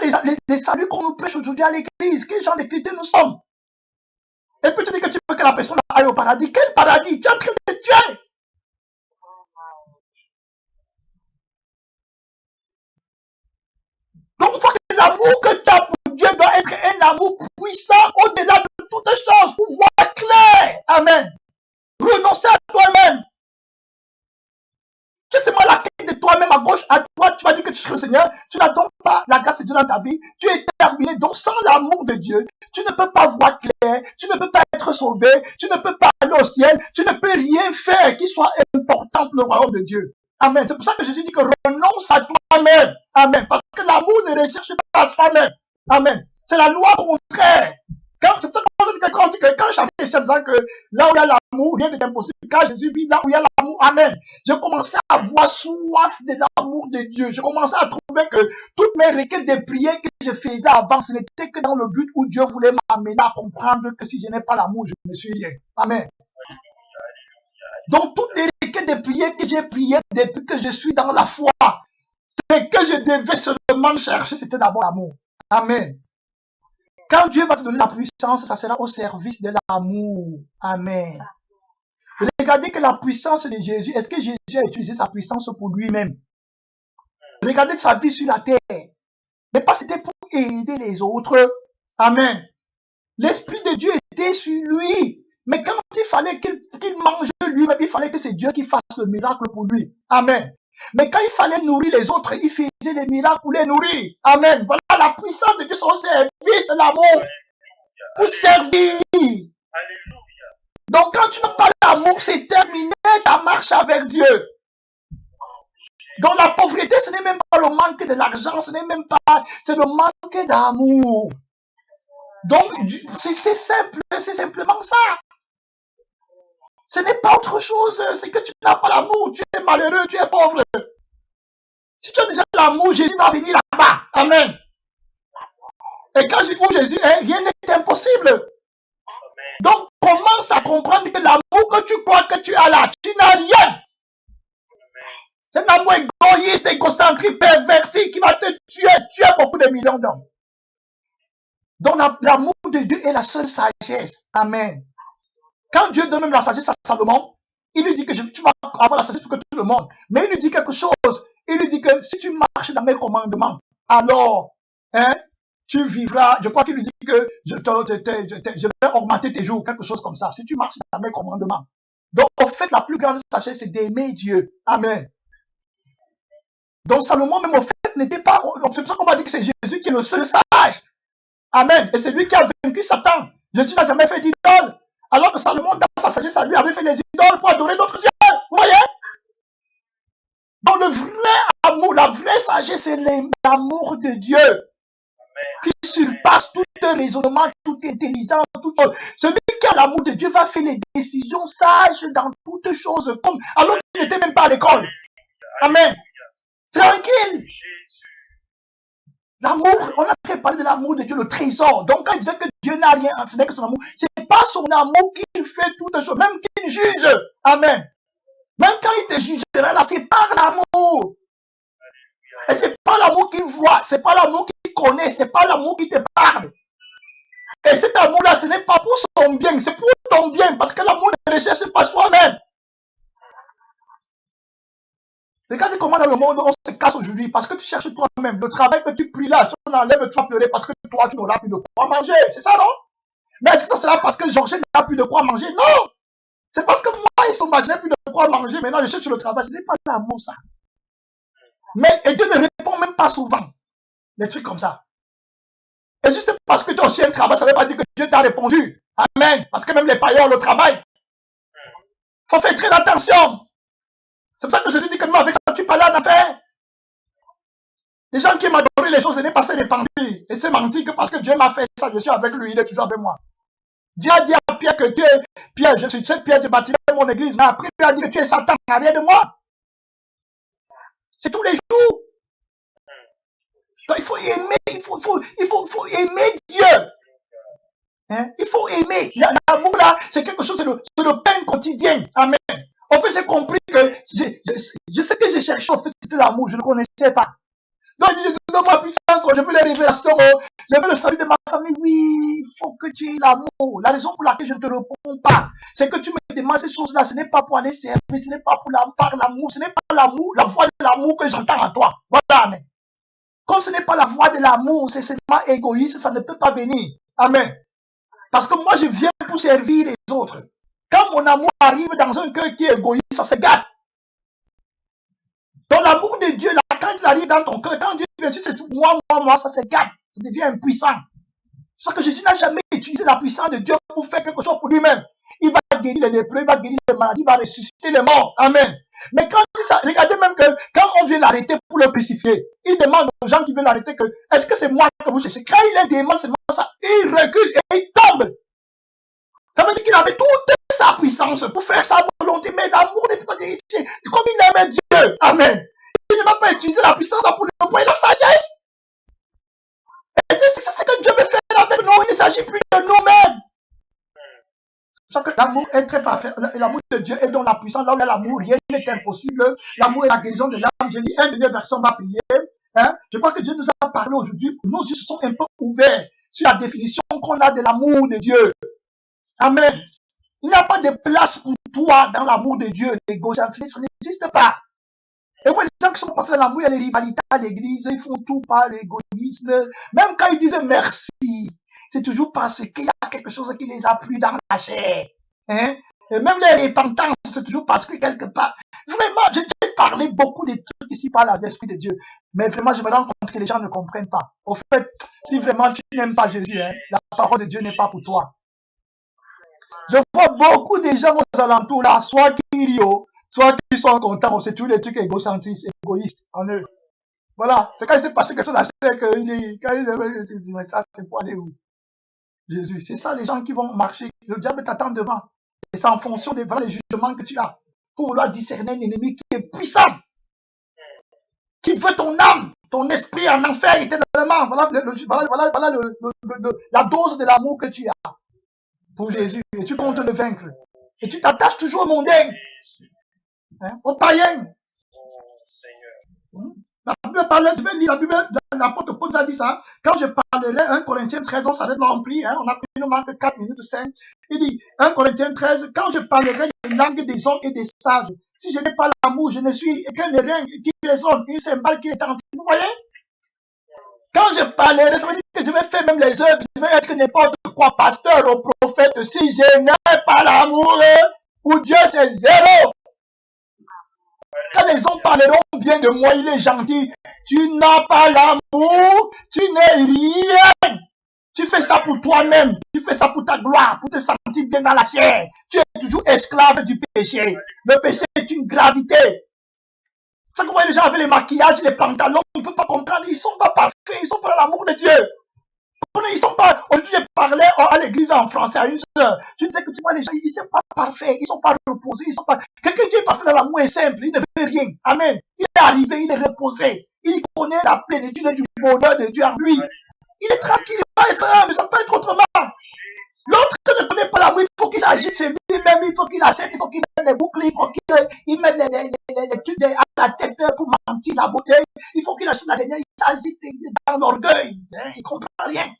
les saluts qu'on nous prêche aujourd'hui à l'église. Quel genre de chrétiens nous sommes? Et puis tu dis que tu veux que la personne aille au paradis. Quel paradis? Tu es en train de te tuer. Donc il faut que l'amour que tu as pour Dieu doit être un amour puissant au-delà de toutes choses pour voir clair. Amen. Renoncer à toi-même. Tu sais, moi, la quête de toi-même à gauche, à droite, tu vas dire que tu seras le Seigneur, tu n'as donc pas la grâce de Dieu dans ta vie, tu es terminé. Donc, sans l'amour de Dieu, tu ne peux pas voir clair, tu ne peux pas être sauvé, tu ne peux pas aller au ciel, tu ne peux rien faire qui soit important pour le royaume de Dieu. Amen. C'est pour ça que Jésus dit que renonce à toi-même. Amen. Parce que l'amour ne recherche pas à soi-même. Amen. C'est la loi contraire. C'est pour ça que quand j'avais 7 ans, que là où il y a l'amour, rien n'est impossible. Quand Jésus vit là où il y a l'amour, amen. Je commençais à avoir soif de l'amour de Dieu. Je commençais à trouver que toutes mes requêtes de prière que je faisais avant, ce n'était que dans le but où Dieu voulait m'amener à comprendre que si je n'ai pas l'amour, je ne suis rien. Amen. Donc toutes les requêtes de prière que j'ai priées depuis que je suis dans la foi, ce que je devais seulement chercher, c'était d'abord l'amour. Amen. Quand Dieu va te donner la puissance, ça sera au service de l'amour. Amen. Regardez que la puissance de Jésus, est-ce que Jésus a utilisé sa puissance pour lui-même? Regardez sa vie sur la terre. Mais pas c'était pour aider les autres. Amen. L'Esprit de Dieu était sur lui. Mais quand il fallait qu'il mange lui-même, il fallait que c'est Dieu qui fasse le miracle pour lui. Amen. Mais quand il fallait nourrir les autres, il faisait les miracles pour les nourrir. Amen. Voilà la puissance de Dieu au service de l'amour. Pour servir. Donc quand tu n'as pas l'amour, c'est terminé ta marche avec Dieu. Donc la pauvreté, ce n'est même pas le manque de l'argent, ce n'est même pas, c'est le manque d'amour. Donc c'est simple, c'est simplement ça. Ce n'est pas autre chose, c'est que tu n'as pas l'amour, tu es malheureux, tu es pauvre. Si tu as déjà l'amour, Jésus va venir là-bas. Amen. Et quand je dis Jésus, rien n'est impossible. Donc commence à comprendre que l'amour que tu crois que tu as là, tu n'as rien. C'est un amour égoïste, égocentrique, perverti qui va te tuer beaucoup de millions d'hommes. Donc l'amour de Dieu est la seule sagesse. Amen. Quand Dieu donne même la sagesse à Salomon, il lui dit que tu vas avoir la sagesse pour que tout le monde. Mais il lui dit quelque chose. Il lui dit que si tu marches dans mes commandements, alors, tu vivras, je crois qu'il lui dit que je vais augmenter tes jours, quelque chose comme ça, si tu marches dans mes commandements. Donc, en fait, la plus grande sagesse, c'est d'aimer Dieu. Amen. Donc, Salomon, même au fait, n'était pas, c'est pour ça qu'on va dire que c'est Jésus qui est le seul sage. Amen. Et c'est lui qui a vaincu Satan. Jésus n'a jamais fait d'idole. Alors que Salomon, dans sa sagesse, lui avait fait des idoles pour adorer d'autres dieux. Vous voyez? Donc, le vrai amour, la vraie sagesse, c'est l'amour de Dieu qui surpasse tout raisonnement, toute intelligence, toute chose. Celui qui a l'amour de Dieu va faire les décisions sages dans toutes choses, comme alors qu'il n'était même pas à l'école. Amen. Tranquille. L'amour, on a très parlé de l'amour de Dieu, le trésor. Donc, quand il disait que Dieu n'a rien, ce n'est que son amour. Ce n'est pas son amour qu'il fait toutes choses, même qu'il juge. Amen. Même quand il te jugera, là, c'est par l'amour. Et c'est pas l'amour qu'il voit, c'est pas l'amour qu'il connaît, c'est pas l'amour qui te parle. Et cet amour-là, ce n'est pas pour son bien, c'est pour ton bien, parce que l'amour ne recherche pas soi-même. Regardez comment dans le monde on se casse aujourd'hui, parce que tu cherches toi-même. Le travail que tu pries là, si on enlève, tu vas pleurer parce que toi, tu n'auras plus de quoi manger. C'est ça, non? Mais est-ce que ça sera parce que Georges n'a plus de quoi manger? Non! C'est parce que moi, ils sont je n'ai plus de quoi manger. Maintenant, je cherche le travail. Ce n'est pas l'amour, ça. Mais et Dieu ne répond même pas souvent. Des trucs comme ça. Et juste parce que tu as aussi un travail, ça ne veut pas dire que Dieu t'a répondu. Amen. Parce que même les païens ont le travail. Il faut faire très attention. C'est pour ça que Jésus dit que nous, avec ça, tu parles en affaire. Les gens qui m'adorent les choses, ce n'est pas ça de mentir. Et c'est mentir que parce que Dieu m'a fait ça, je suis avec lui, il est toujours avec moi. Dieu a dit à Pierre que tu es Pierre, je suis cette Pierre, je bâtirai mon église. Mais après, il a dit que tu es Satan en arrière de moi. C'est tous les jours. Donc, il faut aimer, il faut aimer Dieu. Hein? Il faut aimer. L'amour là, c'est quelque chose, c'est le pain quotidien. Amen. En fait, j'ai compris que je sais que j'ai cherché, en fait, c'était l'amour, je ne connaissais pas. Donc, je veux la puissance, je veux les révélations, je veux le salut de ma famille. Oui, il faut que tu aies l'amour. La raison pour laquelle je ne te réponds pas, c'est que tu me demandes ces choses-là, ce n'est pas pour aller servir, ce n'est pas pour par l'amour, ce n'est pas l'amour, la voix de l'amour que j'entends en toi. Voilà, amen. Comme ce n'est pas la voix de l'amour, c'est seulement égoïste, ça ne peut pas venir. Amen. Parce que moi, je viens pour servir les autres. Quand mon amour arrive dans un cœur qui est égoïste, ça se gâte. Donc l'amour de Dieu, là, quand il arrive dans ton cœur, quand Dieu vient sur c'est moi, ça se gâte. Ça devient impuissant. C'est ça que Jésus n'a jamais utilisé la puissance de Dieu pour faire quelque chose pour lui-même. Il va guérir les lépreux, il va guérir les maladies, il va ressusciter les morts. Amen. Mais quand regardez même que quand on vient l'arrêter pour le crucifier, il demande aux gens qui veulent l'arrêter que est-ce que c'est moi que vous cherchez? Quand il les demande seulement ça, il recule et il tombe. Ça veut dire qu'il avait toute sa puissance pour faire sa volonté, mais l'amour n'est pas héritier. Comme il aimait Dieu. Amen. Il ne va pas utiliser la puissance pour lui envoyer la sagesse. Et c'est ce que Dieu veut faire avec nous. Il ne s'agit plus de nous-mêmes. C'est ça que l'amour est très parfait. L'amour de Dieu est dans la puissance. Là où il y a l'amour, rien n'est impossible. L'amour est la guérison de l'âme. Je lis un de verset, on va prier. Hein? Je crois que Dieu nous a parlé aujourd'hui. Nos yeux se sont un peu ouverts sur la définition qu'on a de l'amour de Dieu. Amen. Il n'y a pas de place pour toi dans l'amour de Dieu. L'égocentrisme, ça n'existe pas. Et vous, les gens qui sont pas faits dans l'amour, il y a les rivalités à l'église, ils font tout par l'égoïsme. Même quand ils disent merci, c'est toujours parce qu'il y a quelque chose qui les a plu dans la chair. Hein? Et même les repentances, c'est toujours parce que quelque part. Vraiment, j'ai parlé beaucoup de trucs ici par l'Esprit de Dieu. Mais vraiment, je me rends compte que les gens ne comprennent pas. Au fait, si vraiment tu n'aimes pas Jésus, hein, la parole de Dieu n'est pas pour toi. Je vois beaucoup de gens aux alentours là, soit qui rient, soit qui sont contents, c'est tous les trucs égocentristes, égoïstes en eux. Voilà, c'est quand il s'est passé quelque chose à chaque qu'il dit, mais ça c'est pour aller où? Jésus, c'est ça les gens qui vont marcher, le diable t'attend devant. Et c'est en fonction des jugements que tu as, pour vouloir discerner un ennemi qui est puissant, qui veut ton âme, ton esprit en enfer éternellement. Voilà la dose de l'amour que tu as pour Jésus, et tu comptes le vaincre. Et tu t'attaches toujours au mondain, hein, au païen. La Bible parle, je vais lire la Bible, l'apôtre Paul a dit ça. Quand je parlerai 1 Corinthiens 13, on s'arrête rempli, hein, on a pris une marque 4 minutes 5. Il dit 1 Corinthiens 13, quand je parlerai les langues des hommes et des sages, si je n'ai pas l'amour, je ne suis qu'un rien qui raisonne, une cymbale qui est entière. Vous voyez? Quand je parlerai, ça veut dire que je vais faire même les œuvres, je vais être n'importe quoi, pasteur ou prophète. Si je n'ai pas l'amour, pour Dieu c'est zéro. Quand les hommes parleront bien de moi, il est gentil. Tu n'as pas l'amour, tu n'es rien. Tu fais ça pour toi-même, tu fais ça pour ta gloire, pour te sentir bien dans la chair. Tu es toujours esclave du péché. Le péché est une gravité. Ça que vous voyez les gens avec les maquillages, les pantalons, ils ne peuvent pas comprendre, ils ne sont pas parfaits, ils sont pas l'amour de Dieu. Ils sont pas. Aujourd'hui, je parlais à l'église en français à une sœur. Je disais que tu vois, les gens, ils ne sont pas parfaits, ils ne sont pas reposés, ils sont pas. Quelqu'un qui est parfait dans l'amour est simple, il ne veut rien. Amen. Il est arrivé, il est reposé. Il connaît la plénitude du bonheur de Dieu en lui. Il est tranquille, il va être humble, ça peut être autrement. L'autre ne connaît pas l'amour, il faut qu'il agisse sur lui-même, il faut qu'il achète, il faut qu'il mette des boucles, il faut qu'il mette les trucs à la tête pour mentir la beauté, il faut qu'il achète la dernière, il s'agite dans l'orgueil, il ne comprend rien.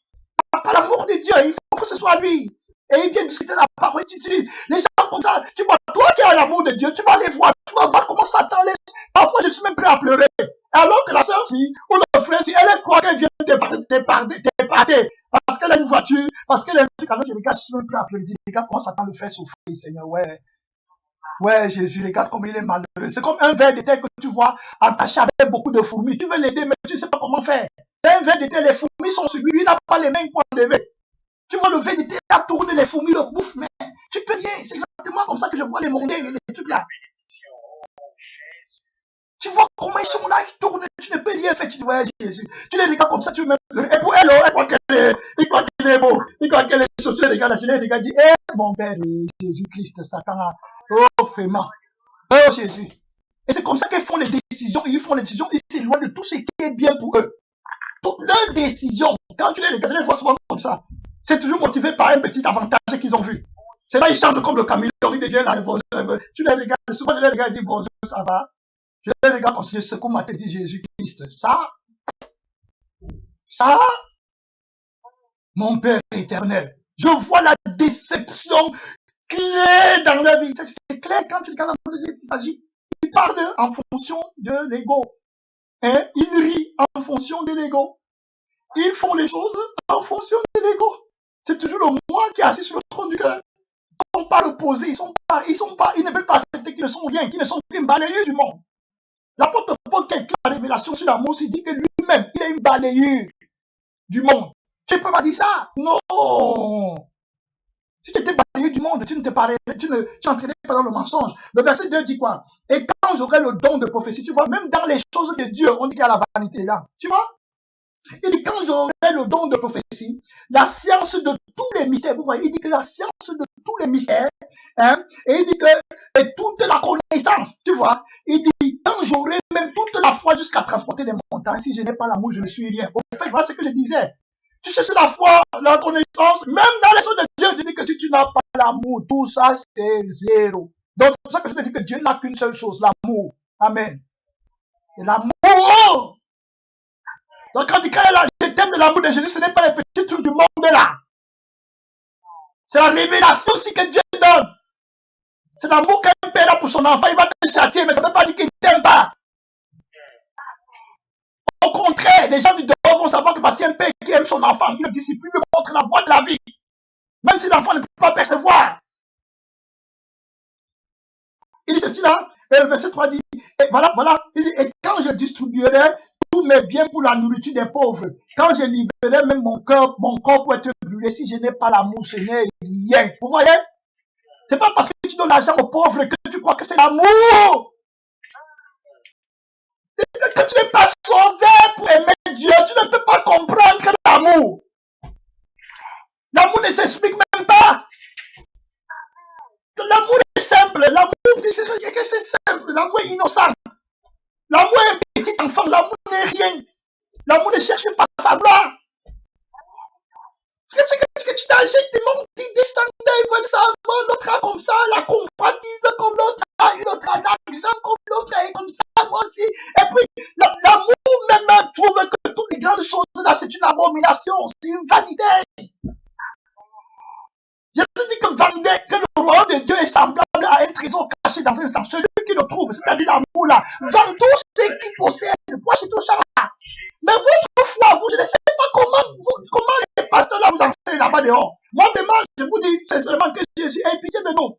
Par l'amour de Dieu, il faut que ce soit lui. Et il vient discuter la parole, les gens comme ça, tu vois, toi qui as l'amour de Dieu, tu vas les voir, tu vas voir comment Satan les... Parfois, je suis même prêt à pleurer. Alors que la soeur, si, ou le frère, si elle croit qu'elle vient t'éparter, parce qu'elle a une voiture, parce qu'elle a un truc, alors je regarde, je suis même prêt à pleurer. Je dis, regarde comment Satan le fait souffrir, Seigneur, ouais. Ouais, Jésus, regarde comme il est malheureux. C'est comme un verre de terre que tu vois attaché avec beaucoup de fourmis. Tu veux l'aider, mais tu ne sais pas comment faire. C'est un verre de terre, les fourmis sont sur lui, il n'a pas les mains pour enlever. Tu vois le verre de terre, il tourne, les fourmis le bouffent, mais tu peux rien. C'est exactement comme ça que je vois les mondains, les trucs là. Tu vois comment ils sont là, ils tournent, tu ne peux rien faire. Tu dis, ouais, Jésus. Tu les regardes comme ça, tu veux même. Et pour elle, elle croit qu'il est beau. Il croit qu'elle est chaude. Tu les regardes, je les regarde, dis, mon Père, Jésus-Christ, Satan, oh, fais-moi. Oh, Jésus. Et c'est comme ça qu'ils font les décisions. Ils font les décisions, ils s'éloignent de tout ce qui est bien pour eux. Toutes leurs décisions, quand tu les regardes, tu les vois souvent comme ça. C'est toujours motivé par un petit avantage qu'ils ont vu. C'est là, ils chantent comme le caméléon, ils deviennent là. Tu les regardes, souvent, je les regarde et dis, bonjour, ça va. Je les regarde comme si je secoue ma tête, dit Jésus-Christ. Ça, mon Père éternel. Je vois la déception claire dans leur vie. C'est clair quand tu regardes dans il s'agit. Ils parlent en fonction de l'ego. Hein? Ils rient en fonction de l'ego. Ils font les choses en fonction de l'ego. C'est toujours le moi qui est assis sur le trône du cœur. Ils ne sont pas reposés, ils ne veulent pas accepter qu'ils ne sont rien, qu'ils ne sont qu'une balayure du monde. L'apôtre Paul qui a écrit la révélation sur l'amour, il dit que lui-même, il est une balayure du monde. Tu ne peux pas dire ça? Non. Si tu étais balayure du monde, tu n'entrerais pas dans le mensonge. Le verset 2 dit quoi? Et quand j'aurai le don de prophétie, tu vois, même dans les choses de Dieu, on dit qu'il y a la vanité là. Tu vois? Il dit, quand j'aurai le don de prophétie, la science de tous les mystères, vous voyez, il dit que la science de tous les mystères, hein, et il dit que et toute la connaissance, tu vois, il dit, quand j'aurai même toute la foi jusqu'à transporter les montagnes, si je n'ai pas l'amour, je ne suis rien. Au fait, voilà ce que je disais. Tu cherches la foi, la connaissance, même dans les choses de Dieu, tu dis que si tu n'as pas l'amour, tout ça, c'est zéro. Donc, c'est pour ça que je te dis que Dieu n'a qu'une seule chose, l'amour. Amen. Et l'amour. Donc quand il dit là, je t'aime de l'amour de Jésus, ce n'est pas les petits trucs du monde là. C'est la révélation aussi que Dieu donne. C'est l'amour qu'un père a pour son enfant, il va te châtier, mais ça ne veut pas dire qu'il ne t'aime pas. Au contraire, les gens du dehors vont savoir que parce qu'un père qui aime son enfant, il le discipline, lui montre la voie de la vie. Même si l'enfant ne peut pas percevoir. Il dit ceci là, et le verset 3 dit, et voilà, il dit, et quand je distribuerai tous mes biens pour la nourriture des pauvres, quand je livrerai même mon corps pour être brûlé, si je n'ai pas l'amour, ce n'est rien. Vous voyez? C'est pas parce que tu donnes l'argent aux pauvres que tu crois que c'est l'amour. Que tu n'es pas sauvé pour aimer Dieu, tu ne peux pas comprendre que l'amour. L'amour ne s'explique même pas. L'amour est simple, l'amour c'est simple, l'amour est innocent. L'amour est un petit enfant, l'amour n'est rien. L'amour ne cherche pas sa gloire. Que tu t'agites, des mondes qui descendaient, ils veulent savoir, l'autre a comme ça, la convoitise comme l'autre a, une autre a d'argent comme l'autre est comme ça, moi aussi. Et puis, l'amour même trouve que toutes les grandes choses là, c'est une abomination, c'est une vanité. Je te dis que vanité, que le royaume de Dieu est semblable à un trésor caché dans un sang. Celui qui le trouve, c'est-à-dire l'amour là, vend tout ce qu'il possède, moi je tout ça là. Mais votre foi, vous, je ne sais pas comment les pasteurs là vous enseignent là-bas dehors. Moi, vraiment, je vous dis sincèrement que Jésus ait pitié de nous.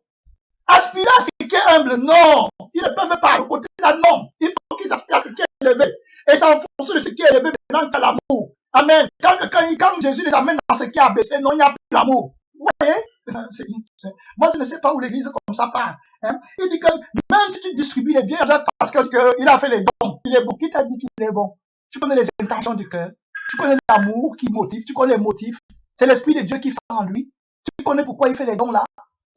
Aspirer à ce qui est humble, non. Ils ne peuvent pas, le côté là, non. Il faut qu'ils aspirent à ce qui est élevé. Et c'est en fonction de ce qui est élevé maintenant qu'à l'amour. Amen. Quand Jésus les amène dans ce qui est abaissé, non, il n'y a plus l'amour. Vous voyez? Moi, je ne sais pas où l'église comme ça part. Hein? Il dit que même si tu distribues les biens parce qu'il a fait les dons, il est bon. Qui t'a dit qu'il est bon? Tu connais les intentions du cœur. Tu connais l'amour qui motive. Tu connais les motifs. C'est l'Esprit de Dieu qui fait en lui. Tu connais pourquoi il fait les dons là.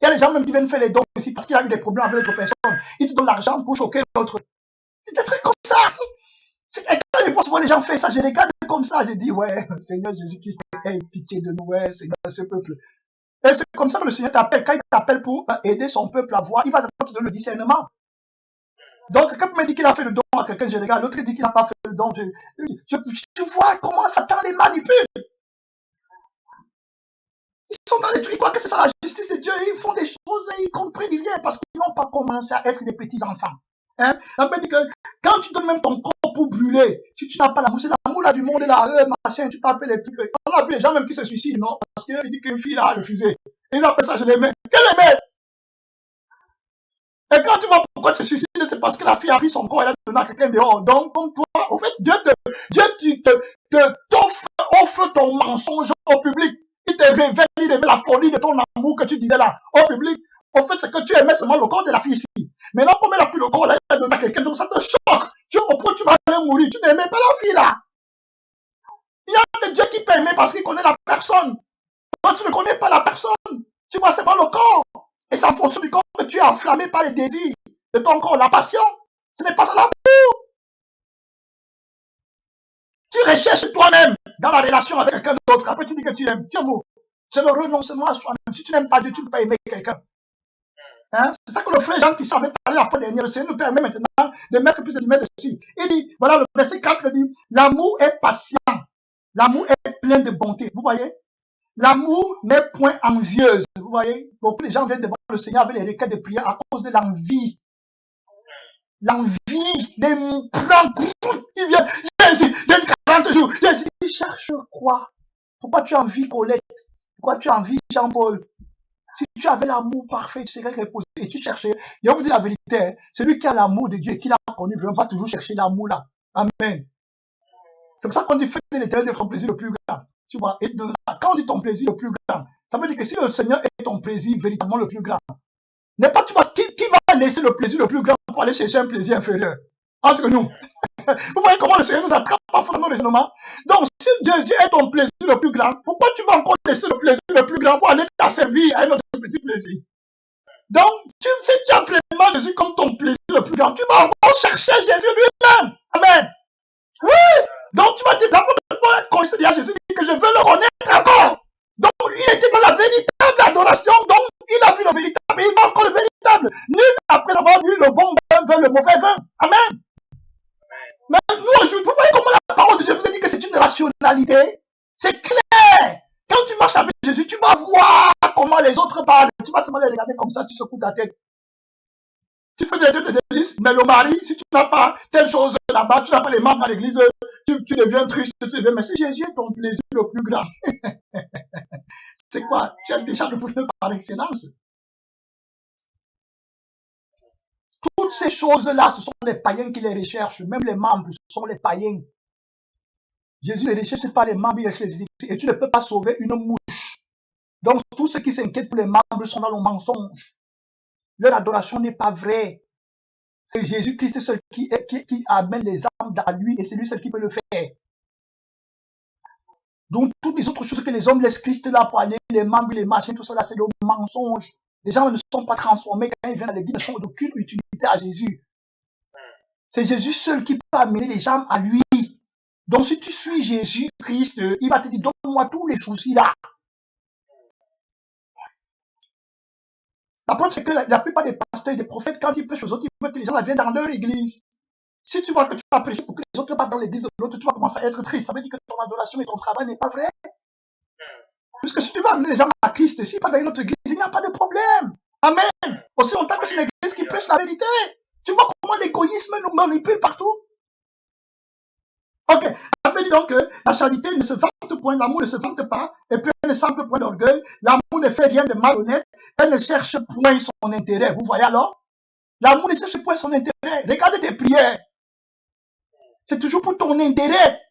Il y a des gens même qui viennent faire les dons ici parce qu'il a eu des problèmes avec d'autres personnes. Ils te donnent l'argent pour choquer l'autre. C'est des trucs comme ça. Et quand je vois souvent les gens faire ça, je regarde comme ça, je dis, ouais, Seigneur Jésus-Christ, aie pitié de nous, ouais, Seigneur, ce peuple. Et c'est comme ça que le Seigneur t'appelle. Quand il t'appelle pour aider son peuple à voir, il va te donner le discernement. Donc, quand il me dit qu'il a fait le don à quelqu'un, je regarde, l'autre dit qu'il n'a pas fait le don. Tu vois comment Satan les manipule. Ils sont dans les trucs, ils croient que c'est ça la justice de Dieu. Ils font des choses et ils comprennent rien parce qu'ils n'ont pas commencé à être des petits enfants. Hein? On peut dire que quand tu donnes même ton corps pour brûler, si tu n'as pas l'amour, c'est l'amour là du monde là, machin, tu t'appelles les trucs. On a vu les gens même qui se suicident, non? Parce qu'il dit qu'une fille là a refusé. Ils appellent ça je l'aimais. Quelle aimait? Et quand tu vois pourquoi tu te suicides, c'est parce que la fille a pris son corps et elle a donné à quelqu'un dehors. Donc, comme toi, au fait, Dieu offre ton mensonge au public. Il te révèle la folie de ton amour que tu disais là, au public. Au fait, c'est que tu aimais seulement le corps de la fille ici. Maintenant, comme elle a pris le corps là, elle a donné à quelqu'un, donc ça te choque. Au point où tu vas aller mourir. Tu n'aimais pas la fille là. Il y a que Dieu qui permet parce qu'il connaît la personne. Toi, tu ne connais pas la personne. Tu vois seulement le corps. Et c'est en fonction du corps que tu es enflammé par les désirs de ton corps, la passion. Ce n'est pas ça l'amour. Tu recherches toi-même dans la relation avec quelqu'un d'autre. Après, tu dis que tu aimes. Dieu vous. C'est le renoncement à soi-même. Si tu n'aimes pas Dieu, tu ne peux pas aimer quelqu'un. Hein? C'est ça que le frère Jean qui avait parlé la fois dernière, le Seigneur nous permet maintenant de mettre plus de lumière dessus. Il dit, voilà, le verset 4 dit, l'amour est patient. L'amour est plein de bonté. Vous voyez? L'amour n'est point envieuse. Vous voyez? Beaucoup de gens viennent devant le Seigneur avec les requêtes de prière à cause de l'envie. L'envie les prend. Il vient, Jésus, j'ai 40 jours. Jésus, il cherche quoi? Pourquoi tu as envie, Colette? Pourquoi tu as envie, Jean-Paul? Si tu avais l'amour parfait, tu serais reposé et tu cherchais. Je vais vous dire la vérité, hein, celui qui a l'amour de Dieu et qui l'a connu vraiment va toujours chercher l'amour là. Amen. C'est pour ça qu'on dit fais de l'éternel de ton plaisir le plus grand. Tu vois, et quand on dit ton plaisir le plus grand, ça veut dire que si le Seigneur est ton plaisir véritablement le plus grand, n'est pas, tu vois, qui va laisser le plaisir le plus grand pour aller chercher un plaisir inférieur? Entre nous. Vous voyez comment le Seigneur nous attrape parfois dans nos raisonnements? Donc, si Jésus est ton plaisir le plus grand, pourquoi tu vas encore laisser le plaisir le plus grand pour aller t'asservir à un autre petit plaisir? Donc, si tu as vraiment Jésus comme ton plaisir le plus grand, tu vas encore chercher Jésus lui-même. Amen. Oui. Donc, tu vas dire, d'abord, quand il se dit à Jésus, que je veux le connaître encore. Donc, il était dans la véritable adoration. Donc, il a vu le véritable, et il va encore le véritable. Nul après avoir vu le bon vin veut le mauvais vin. Amen. Mais nous, aujourd'hui, vous voyez comment la parole de Dieu vous a dit que c'est une rationalité? C'est clair. Quand tu marches avec Jésus, tu vas voir comment les autres parlent. Tu vas seulement les regarder comme ça, tu secoues ta tête. Tu fais des trucs de l'église, mais le mari, si tu n'as pas telle chose là-bas, tu n'as pas les membres dans l'église, tu deviens triste, tu deviens, mais si Jésus est ton plaisir le plus grand, c'est quoi? Tu as déjà le bonheur par excellence. Toutes ces choses-là, ce sont les païens qui les recherchent. Même les membres, ce sont les païens. Jésus ne recherche pas les membres, il recherche les disciples. Et tu ne peux pas sauver une mouche. Donc, tous ceux qui s'inquiètent pour les membres sont dans le mensonge. Leur adoration n'est pas vraie. C'est Jésus-Christ seul qui amène les âmes à lui et c'est lui seul qui peut le faire. Donc, toutes les autres choses que les hommes laissent Christ là pour aller, les membres, les machins, tout ça là, c'est le mensonge. Les gens ne sont pas transformés quand ils viennent à l'église, ne sont d'aucune utilité à Jésus. C'est Jésus seul qui peut amener les gens à lui. Donc, si tu suis Jésus-Christ, il va te dire, donne-moi tous les soucis là. La preuve, c'est que la plupart des pasteurs et des prophètes, quand ils prêchent aux autres, ils veulent que les gens viennent dans leur église. Si tu vois que tu vas prêcher pour que les autres partent dans l'église de l'autre, tu vas commencer à être triste. Ça veut dire que ton adoration et ton travail n'est pas vrai. Puisque si tu vas amener les gens à Christ, s'ils partent dans une autre église, il n'y a pas de problème. Amen. Aussi longtemps que c'est une église qui prêche la vérité. Tu vois comment l'égoïsme nous manipule partout. Ok, ça veut dire donc que la charité ne se vante point, l'amour ne se vante pas, et puis elle ne semble point d'orgueil, l'amour ne fait rien de malhonnête, elle ne cherche point son intérêt. Vous voyez alors? L'amour ne cherche point son intérêt. Regardez tes prières. C'est toujours pour ton intérêt.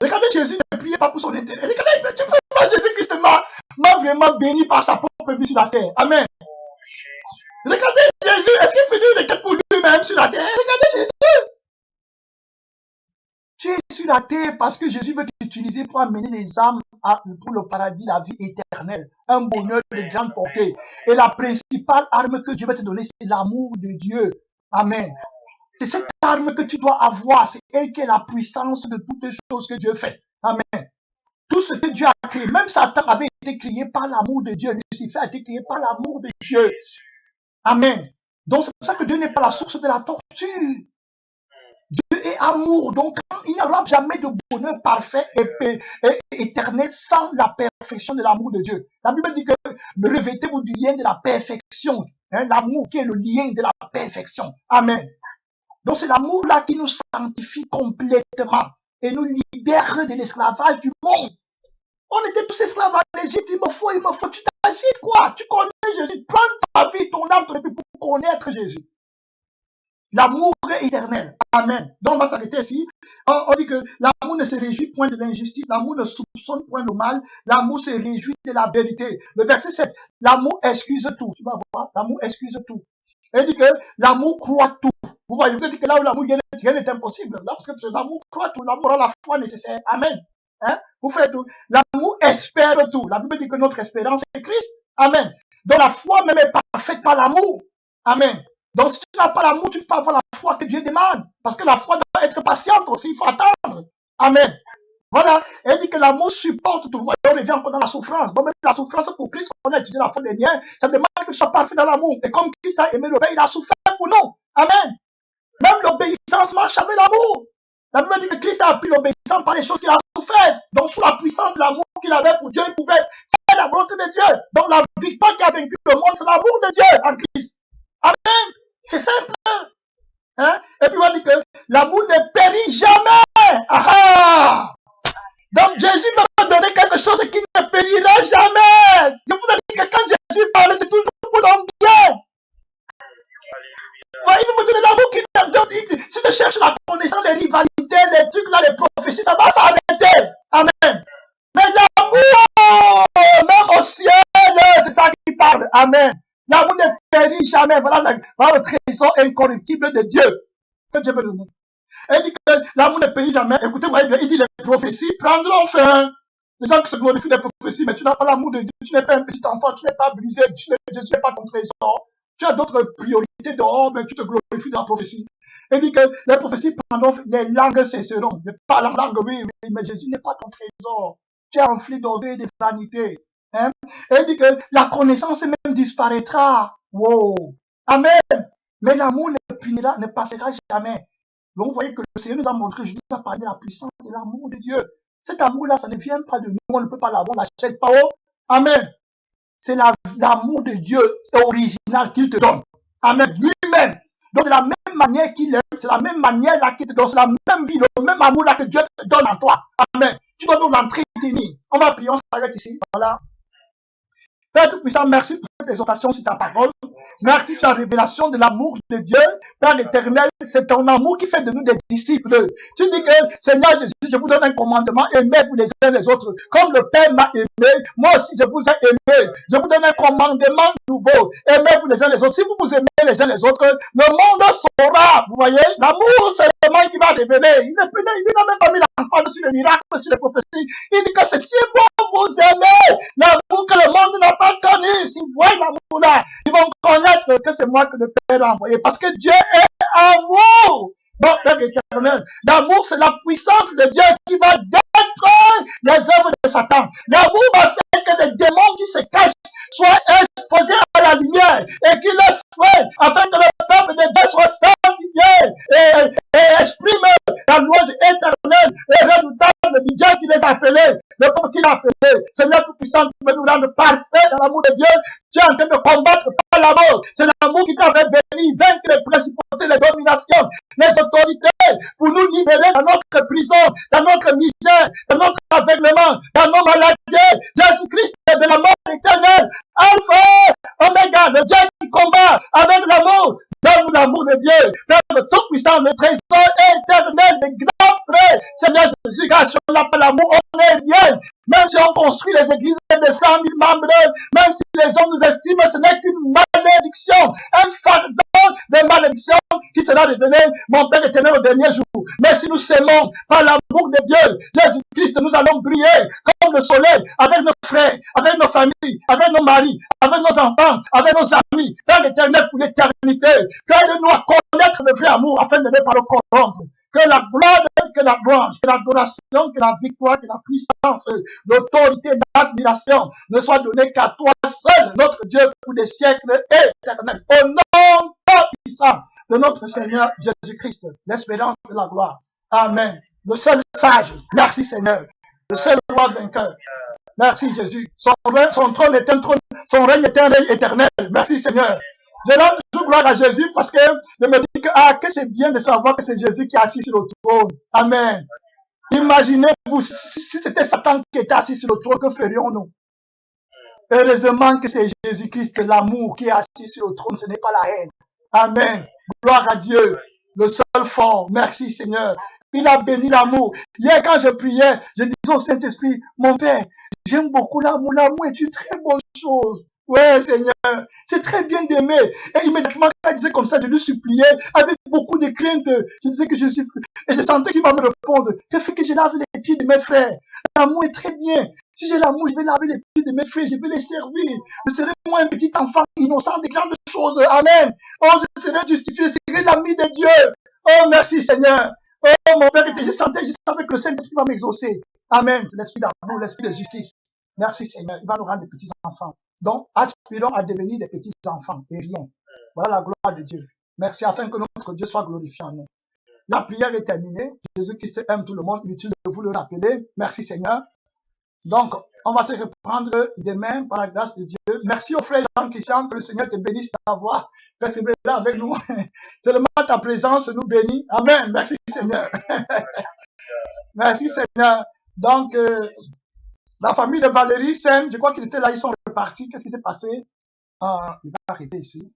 Regardez Jésus ne priait pas pour son intérêt. Regardez, tu fais pas Jésus-Christ m'a vraiment béni par sa propre vie sur la terre. Amen. Regardez Jésus, est-ce qu'il faisait une requête pour lui-même sur la terre? Regardez Jésus. Tu es sur la terre parce que Jésus veut t'utiliser pour amener les âmes pour le paradis, la vie éternelle, un bonheur de grande portée. Et la principale arme que Dieu va te donner, c'est l'amour de Dieu. Amen. C'est cette arme que tu dois avoir. C'est elle qui est la puissance de toutes les choses que Dieu fait. Amen. Tout ce que Dieu a créé, même Satan avait été créé par l'amour de Dieu. Lucifer a été créé par l'amour de Dieu. Amen. Donc c'est pour ça que Dieu n'est pas la source de la torture. Dieu est amour, donc il n'y aura jamais de bonheur parfait et éternel sans la perfection de l'amour de Dieu. La Bible dit que revêtez-vous du lien de la perfection, hein, l'amour qui est le lien de la perfection. Amen. Donc c'est l'amour-là qui nous sanctifie complètement et nous libère de l'esclavage du monde. On était tous esclaves en Égypte, il me faut, tu t'agis quoi? Tu connais Jésus, prends ta vie, ton âme, ton esprit pour connaître Jésus. L'amour est éternel. Amen. Donc on va s'arrêter ici. On dit que l'amour ne se réjouit point de l'injustice, l'amour ne soupçonne point le mal, l'amour se réjouit de la vérité. Le verset 7, l'amour excuse tout. Tu vas voir, l'amour excuse tout. Il dit que l'amour croit tout. Vous voyez, vous dites que là où l'amour, rien n'est impossible. Là, parce que l'amour croit tout, l'amour a la foi nécessaire. Amen. Hein? Vous faites tout. L'amour espère tout. La Bible dit que notre espérance est Christ. Amen. Donc la foi même est parfaite par l'amour. Amen. Donc si tu n'as pas l'amour, tu ne peux pas avoir la foi que Dieu demande. Parce que la foi doit être patiente aussi, il faut attendre. Amen. Voilà, elle dit que l'amour supporte tout. On revient encore dans la souffrance. Donc même la souffrance pour Christ, on a étudié la foi des liens, ça demande que tu sois parfait dans l'amour. Et comme Christ a aimé le Père, il a souffert pour nous. Amen. Même l'obéissance marche avec l'amour. La Bible dit que Christ a appris l'obéissance par les choses qu'il a souffert. Donc sous la puissance de l'amour qu'il avait pour Dieu, il pouvait faire la volonté de Dieu. Donc la victoire qui a vaincu le monde, c'est l'amour de Dieu en Christ. Amen. C'est simple. Hein? Et puis on dit que l'amour ne périt jamais. Ah! Donc Jésus va me donner quelque chose qui ne périra jamais. Je vous ai dit que quand Jésus parle, c'est toujours pour ton bien. Ouais, il va me donner l'amour qui ne donne. Si tu cherches la connaissance, les rivalités, les trucs là, les prophéties, ça va s'arrêter. Amen. Mais l'amour, même au ciel, c'est ça qui parle. Amen. L'amour ne périt jamais. Voilà le trésor incorruptible de Dieu que Dieu veut donner. Il dit que l'amour ne périt jamais. Écoutez, vous voyez bien, il dit les prophéties prendront fin. Les gens qui se glorifient des prophéties, mais tu n'as pas l'amour de Dieu, tu n'es pas un petit enfant, tu n'es pas brisé, Jésus n'est pas ton trésor. Tu as d'autres priorités dehors, mais tu te glorifies dans la prophétie. Il dit que les prophéties prendront fin, les langues cesseront. Mais pas la langue, oui, mais Jésus n'est pas ton trésor. Tu es enflé d'orgueil et de vanité. Hein? Et il dit que la connaissance même disparaîtra. Wow. Amen. Mais l'amour ne passera jamais. Donc, vous voyez que le Seigneur nous a montré, Jésus nous a parlé de la puissance de l'amour de Dieu. Cet amour-là, ça ne vient pas de nous, on ne peut pas l'avoir, on n'achète pas. Oh, amen. C'est l'amour de Dieu original qu'il te donne. Amen. Lui-même. Donc, de la même manière qu'il aime, c'est la même manière là qu'il te donne, c'est la même vie, le même amour là que Dieu te donne en toi. Amen. Tu dois donc l'entretenir. On va prier, on s'arrête ici. Voilà. Père Tout-Puissant, merci pour cette exhortation sur ta parole. Merci sur la révélation de l'amour de Dieu. Père éternel, c'est ton amour qui fait de nous des disciples. Tu dis que, Seigneur Jésus, je vous donne un commandement, aimez-vous les uns les autres. Comme le Père m'a aimé, moi aussi je vous ai aimé. Je vous donne un commandement nouveau. Aimez-vous les uns les autres. Si vous vous aimez les uns les autres, le monde saura. Vous voyez, l'amour, c'est le monde qui va révéler. Il n'a même pas mis l'emphase sur les miracles, sur les prophéties. Il dit que c'est si bon vous aimez l'amour que le monde n'a pas connu. S'ils voient l'amour là, ils vont connaître que c'est moi que le Père a envoyé. Parce que Dieu est amour. Bon, Père éternel, l'amour, c'est la puissance de Dieu qui va détruire les œuvres de Satan. L'amour va faire que les démons qui se cachent soient exposés à la lumière et qu'il les freine afin que le peuple de Dieu soit sanctifié et exprime la louange éternelle et redoutable du Dieu qui les a appelés, le peuple qui l'a appelé. Seigneur Tout-Puissant, tu peux nous rendre parfaits dans l'amour de Dieu, tu es en train de combattre par la mort. C'est l'amour qui t'avait béni, vaincre les principautés, les dominations, les autorités, pour nous libérer dans notre prison, dans notre misère, dans notre aveuglement, dans nos maladies. Jésus-Christ est de la mort éternelle. Alpha, Oméga, le Dieu qui combat avec l'amour. Donne-nous l'amour de Dieu, Père de tout-puissant, le trésor éternel, des grands prêts. Seigneur Jésus, car si on n'a pas l'amour, on n'est rien. Même si on construit les églises de 100 000 membres, même si les hommes nous estiment, ce n'est qu'une malédiction, un fardeau de malédiction qui sera révélé, mon Père éternel, au dernier jour. Mais si nous s'aimons par l'amour de Dieu, Jésus-Christ, nous allons briller comme le soleil avec nos frères, avec nos familles, avec nos maris, avec nos enfants, avec nos amis, Père éternel pour l'éternité. Aide-nous à connaître le vrai amour afin de ne pas le corrompre. Que la gloire, que la louange, que l'adoration, que la victoire, que la puissance, l'autorité, l'admiration ne soit donnée qu'à toi seul, notre Dieu, pour des siècles éternels. Au nom puissant de notre Seigneur Jésus-Christ, l'espérance de la gloire. Amen. Le seul sage. Merci Seigneur. Le seul roi vainqueur. Merci Jésus. Son trône est un trône, son règne est un règne éternel. Merci Seigneur. Je rends toujours gloire à Jésus parce que je me dis que c'est bien de savoir que c'est Jésus qui est assis sur le trône. Amen. Imaginez-vous si c'était Satan qui était assis sur le trône, que ferions-nous? Heureusement que c'est Jésus-Christ, l'amour qui est assis sur le trône, ce n'est pas la haine. Amen. Gloire à Dieu, le seul fort. Merci Seigneur. Il a béni l'amour. Hier, quand je priais, je disais au Saint-Esprit, mon Père, j'aime beaucoup l'amour. L'amour est une très bonne chose. Ouais, Seigneur, c'est très bien d'aimer. Et immédiatement, quand il disait comme ça, je lui suppliais avec beaucoup de crainte. Je disais que je suis... Et je sentais qu'il va me répondre. Que fait que je lave les pieds de mes frères? L'amour est très bien. Si j'ai l'amour, je vais laver les pieds de mes frères, je vais les servir. Je serai moi un petit enfant innocent des grandes choses. Amen. Oh, je serai justifié, je serai l'ami de Dieu. Oh, merci Seigneur. Oh, mon Père, je savais que le Saint-Esprit va m'exaucer. Amen. L'esprit d'amour, l'esprit de justice. Merci Seigneur. Il va nous rendre des petits enfants. Donc, aspirons à devenir des petits enfants et rien. Voilà la gloire de Dieu. Merci afin que notre Dieu soit glorifié en nous. La prière est terminée. Jésus-Christ aime tout le monde. Inutile de vous le rappeler. Merci Seigneur. Donc, on va se reprendre demain par la grâce de Dieu. Merci au frère Jean-Christian, que le Seigneur te bénisse d'avoir persévéré avec nous. Seulement ta présence nous bénit. Amen. Merci Seigneur. Merci Seigneur. Donc, la famille de Valérie, Sam, je crois qu'ils étaient là, ils sont repartis. Qu'est-ce qui s'est passé? Il va arrêter ici.